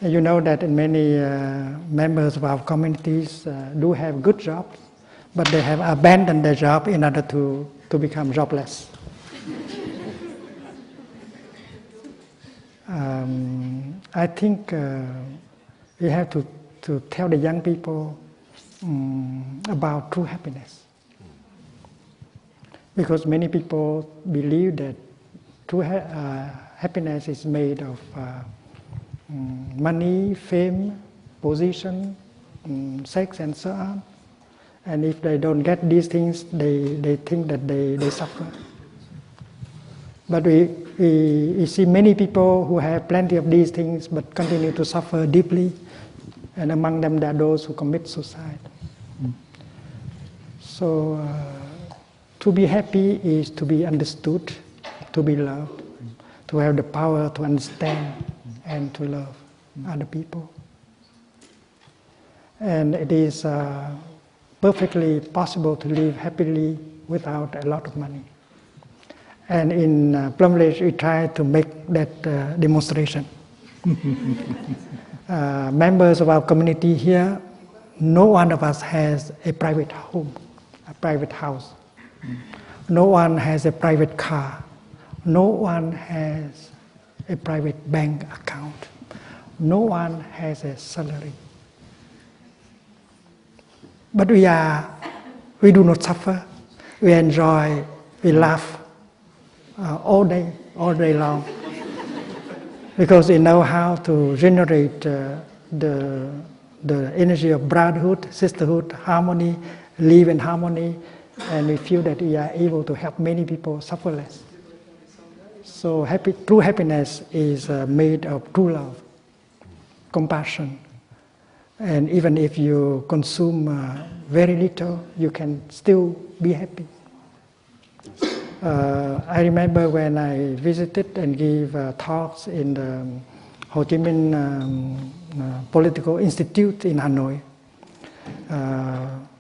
You know that many members of our communities do have good jobs, but they have abandoned their job in order to become jobless. I think we have to tell the young people about true happiness. Because many people believe that true happiness is made of money, fame, position, sex, and so on. And if they don't get these things, they think that they suffer. But we see many people who have plenty of these things but continue to suffer deeply, and among them there are those who commit suicide. So to be happy is to be understood, to be loved, to have the power to understand and to love other people. And it is perfectly possible to live happily without a lot of money. And in Plum Village, we try to make that demonstration. Members of our community here, no one of us has a private home, a private house. No one has a private car. No one has a private bank account. No one has a salary. But we do not suffer. We enjoy, we laugh all day long. Because we know how to generate the energy of brotherhood, sisterhood, harmony, live in harmony, and we feel that we are able to help many people suffer less. So true happiness is made of true love, compassion, and even if you consume very little, you can still be happy. I remember when I visited and gave talks in the Ho Chi Minh Political Institute in Hanoi,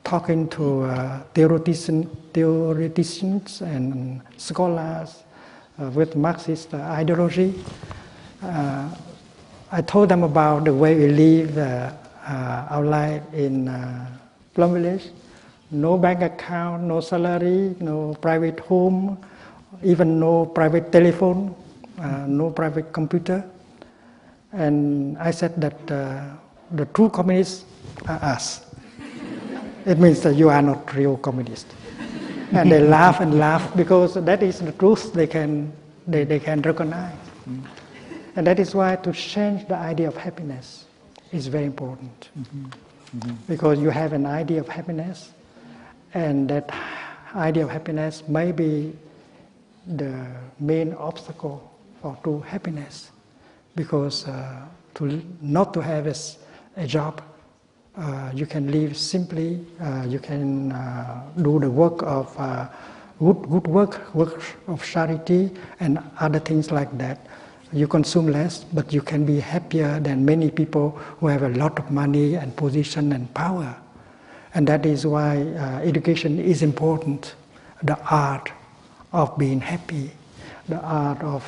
talking to theoreticians and scholars with Marxist ideology. I told them about the way we live our life in Plum Village. No bank account, no salary, no private home, even no private telephone, no private computer. And I said that the true communists are us. It means that you are not real communists. And they laugh and laugh because that is the truth they can recognize. And that is why to change the idea of happiness is very important. Because you have an idea of happiness, and that idea of happiness may be the main obstacle for true happiness. Because not to have a job, you can live simply, you can do the work of good work of charity and other things like that. You consume less, but you can be happier than many people who have a lot of money and position and power. And that is why education is important. The art of being happy, the art of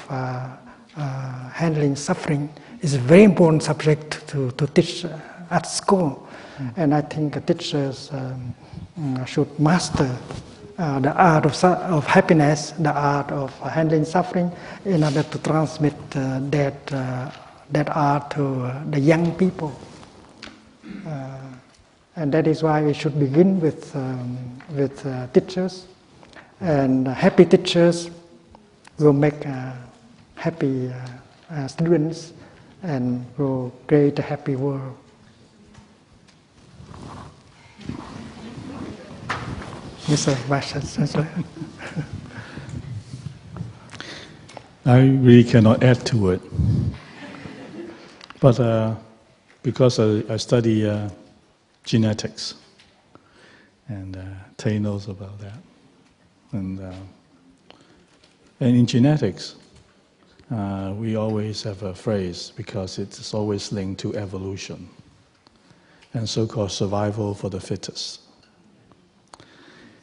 handling suffering is a very important subject to teach at school. And I think teachers should master the art of happiness, the art of handling suffering, in order to transmit that art to the young people. And that is why we should begin with teachers. And happy teachers will make happy students and will create a happy world. Mr. Vice Chancellor. I really cannot add to it. But because I study genetics, and Tay knows about that. And in genetics, we always have a phrase, because it's always linked to evolution, and so-called survival for the fittest.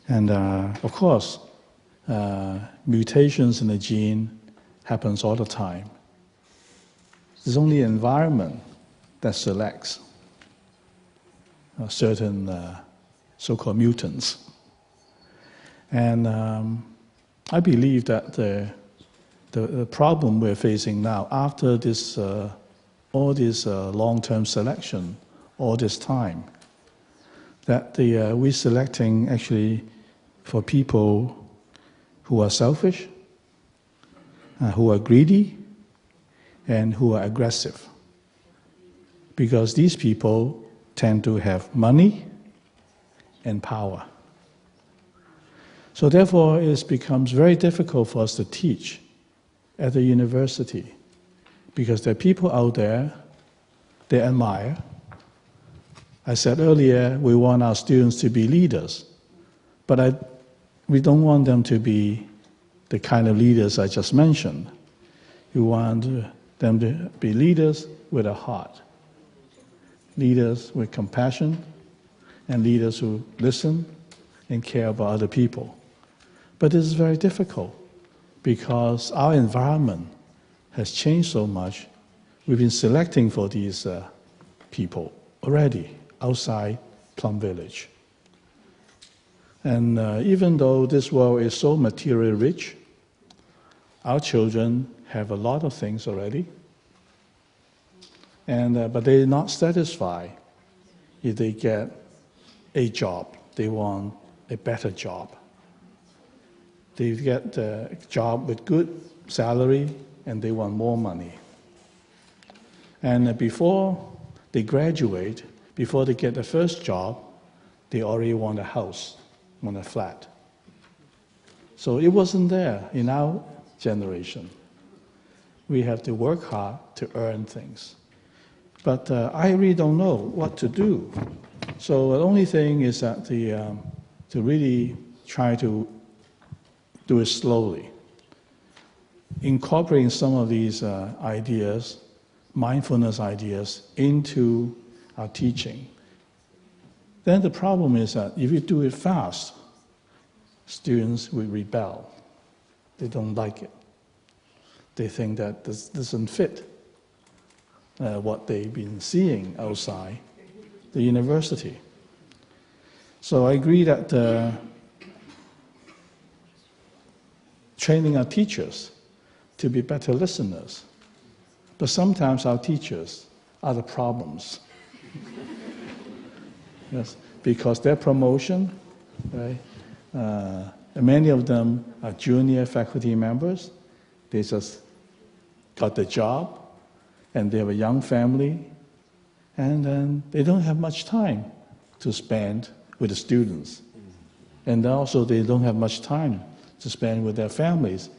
And of course, mutations in the gene happens all the time. It's only environment that selects certain so-called mutants. And I believe that the problem we're facing now, after this all this long-term selection, all this time, that we're selecting actually for people who are selfish, who are greedy, and who are aggressive. Because these people tend to have money and power. So therefore, it becomes very difficult for us to teach at the university, because there are people out there they admire. I said earlier, we want our students to be leaders, but we don't want them to be the kind of leaders I just mentioned. We want them to be leaders with a heart, leaders with compassion, and leaders who listen and care about other people. But this is very difficult because our environment has changed so much we've been selecting for these people already outside Plum Village. And even though this world is so material rich, our children have a lot of things already, and but they're not satisfied if they get a job. They want a better job. They get a job with good salary, and they want more money. And before they graduate, before they get the first job, they already want a house, want a flat. So it wasn't there in our generation. We have to work hard to earn things. But I really don't know what to do. So the only thing is that to really try to do it slowly, incorporating some of these ideas, mindfulness ideas, into our teaching. Then the problem is that if you do it fast, students will rebel. They don't like it. They think that this doesn't fit what they've been seeing outside the university. So I agree that training our teachers to be better listeners. But sometimes our teachers are the problems. Yes, because their promotion, right? Many of them are junior faculty members. They just got the job, and they have a young family, and then they don't have much time to spend with the students. And also they don't have much time to spend with their families.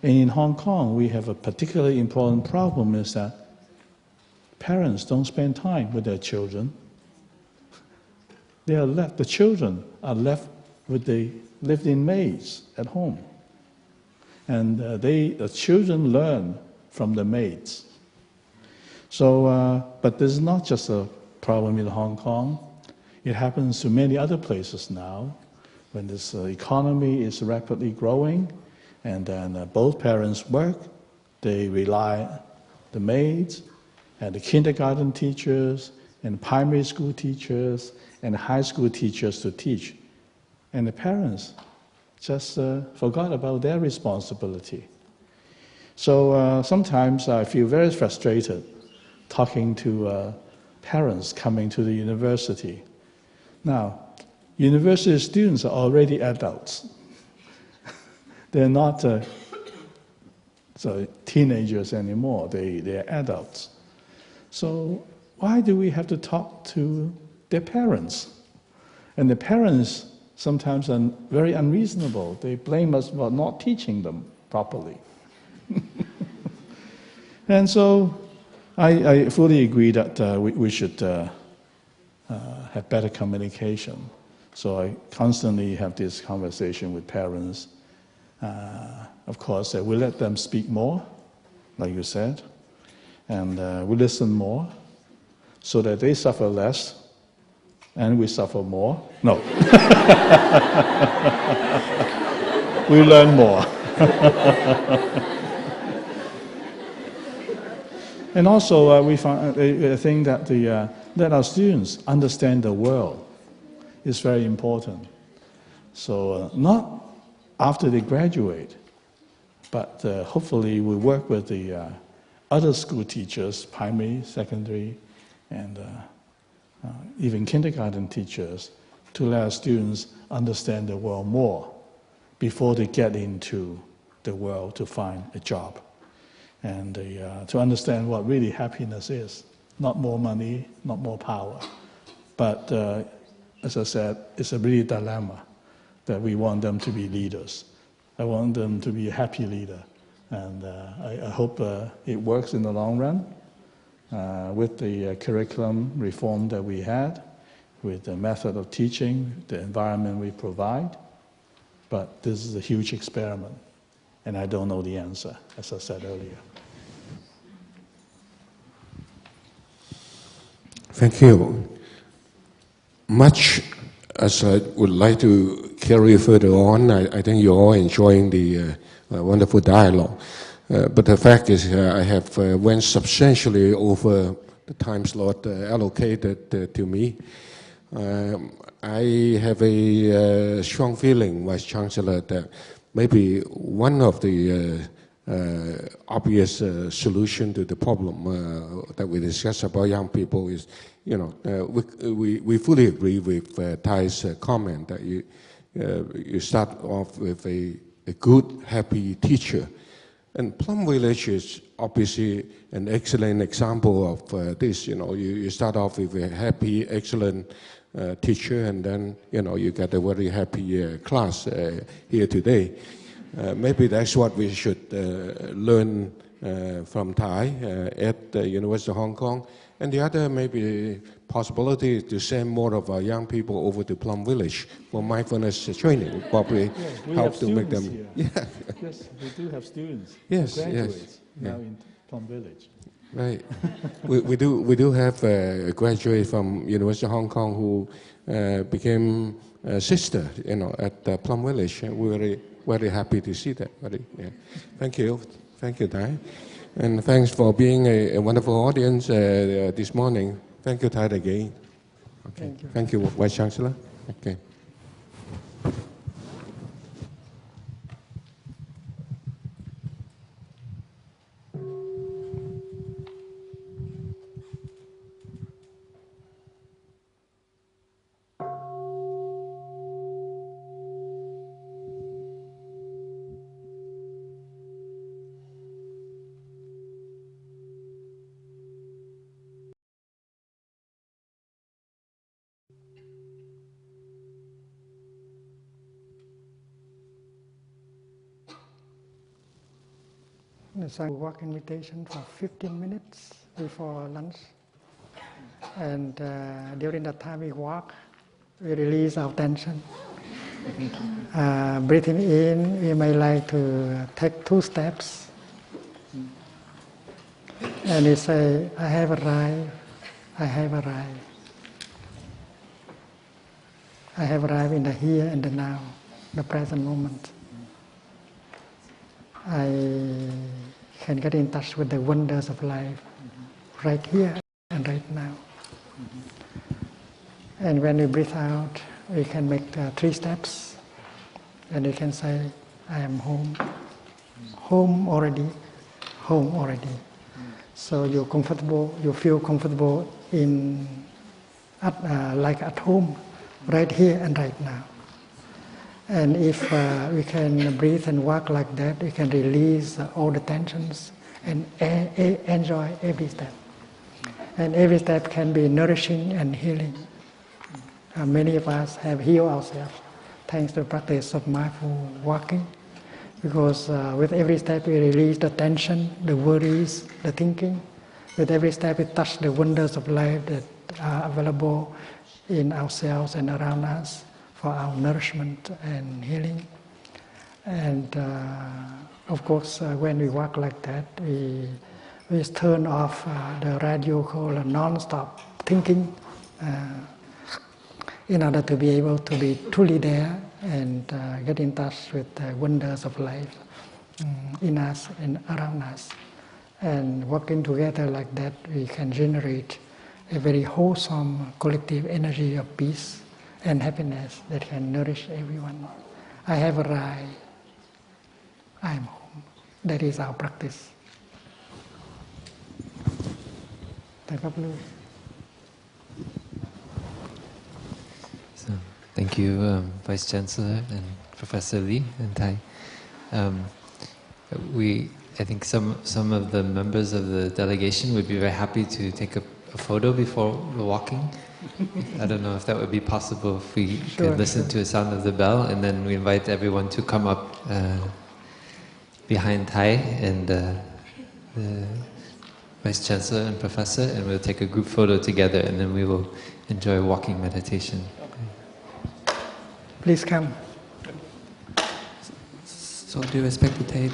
And in Hong Kong, we have a particularly important problem is that parents don't spend time with their children. They are left, the children are left with the lived-in maids at home. And the children learn from the maids. So, but this is not just a problem in Hong Kong. It happens to many other places now. When this economy is rapidly growing, and then both parents work, they rely on the maids, and the kindergarten teachers, and primary school teachers, and high school teachers to teach. And the parents just forgot about their responsibility. So sometimes I feel very frustrated talking to parents coming to the university. Now, university students are already adults. They're not teenagers anymore, they're adults. So why do we have to talk to their parents? And the parents sometimes are very unreasonable. They blame us for not teaching them properly. And so I fully agree that we should have better communication. So I constantly have this conversation with parents. Of course, we let them speak more, like you said, and we listen more so that they suffer less and we suffer more. No. We learn more. And also, we found a thing that let our students understand the world is very important. So not after they graduate, but hopefully we work with the other school teachers, primary, secondary, and even kindergarten teachers, to let our students understand the world more before they get into the world to find a job. And to understand what really happiness is. Not more money, not more power. But as I said, it's a really dilemma that we want them to be leaders. I want them to be a happy leader. And I hope it works in the long run with the curriculum reform that we had, with the method of teaching, the environment we provide. But this is a huge experiment, and I don't know the answer, as I said earlier. Thank you. Much as I would like to carry further on, I think you're all enjoying the wonderful dialogue. But the fact is, I have went substantially over the time slot allocated to me. I have a strong feeling, Vice Chancellor, that maybe one of the obvious solution to the problem that we discussed about young people is, we fully agree with Thai's comment that you start off with a good, happy teacher. And Plum Village is obviously an excellent example of this. You start off with a happy, excellent teacher, and then you get a very happy class here today. Maybe that's what we should learn from Thai at the University of Hong Kong. And the other maybe possibility is to send more of our young people over to Plum Village for mindfulness training. Probably help to make them. Here. Yeah. Yes, we do have students. Yes, graduates now yeah. in Plum Village. Right. we do have a graduate from University of Hong Kong who became a sister, at Plum Village. We're very happy to see that. Thank you, Thai, and thanks for being a wonderful audience this morning. Thank you, Thai, again. Okay. Thank you, Vice Chancellor. Okay. So I walk invitation for 15 minutes before lunch. And during that time we walk, we release our tension. Breathing in, we may like to take 2 steps. And we say, I have arrived, I have arrived. I have arrived in the here and the now, the present moment. I can get in touch with the wonders of life right here and right now. And when we breathe out, we can make 3 steps. And we can say, I am home. Home already. Home already. So you're comfortable, you feel comfortable like at home, right here and right now. And if we can breathe and walk like that, we can release all the tensions and enjoy every step. And every step can be nourishing and healing. Many of us have healed ourselves thanks to the practice of mindful walking, because with every step we release the tension, the worries, the thinking. With every step we touch the wonders of life that are available in ourselves and around us for our nourishment and healing. And of course, when we walk like that, we turn off the radio called non-stop thinking in order to be able to be truly there and get in touch with the wonders of life in us and around us. And working together like that, we can generate a very wholesome collective energy of peace and happiness that can nourish everyone. I have arrived. I am home. That is our practice. So, thank you, Vice Chancellor and Professor Lee and Thai. I think some of the members of the delegation would be very happy to take a photo before we're walking. I don't know if that would be possible if we could listen to the sound of the bell, and then we invite everyone to come up behind Thai and the Vice Chancellor and Professor, and we'll take a group photo together, and then we will enjoy walking meditation. Please come. So, dear respected Thai,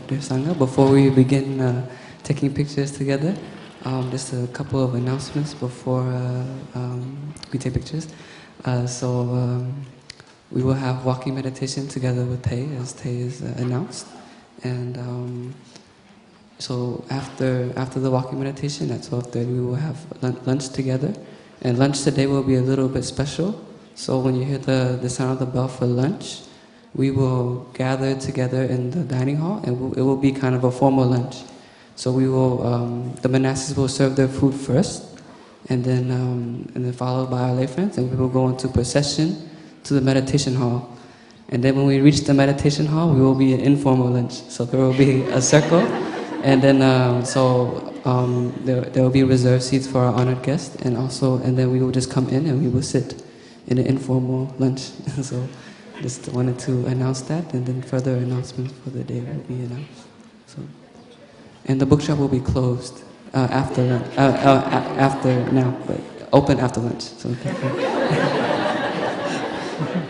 dear Sangha, before we begin taking pictures together, just a couple of announcements before we take pictures. We will have walking meditation together with Thai, as Thai is announced. And So after the walking meditation at 12:30, we will have lunch together. And lunch today will be a little bit special. So when you hear the sound of the bell for lunch, we will gather together in the dining hall, and it will be kind of a formal lunch. So we will, the monastics will serve their food first, and then followed by our lay friends, and we will go into procession to the meditation hall. And then when we reach the meditation hall, we will be an informal lunch. So there will be a circle, and then there will be reserved seats for our honored guests, and then we will just come in and we will sit in an informal lunch. So just wanted to announce that, and then further announcements for the day will be announced. So, and the bookshop will be closed after now, but open after lunch. So thank you.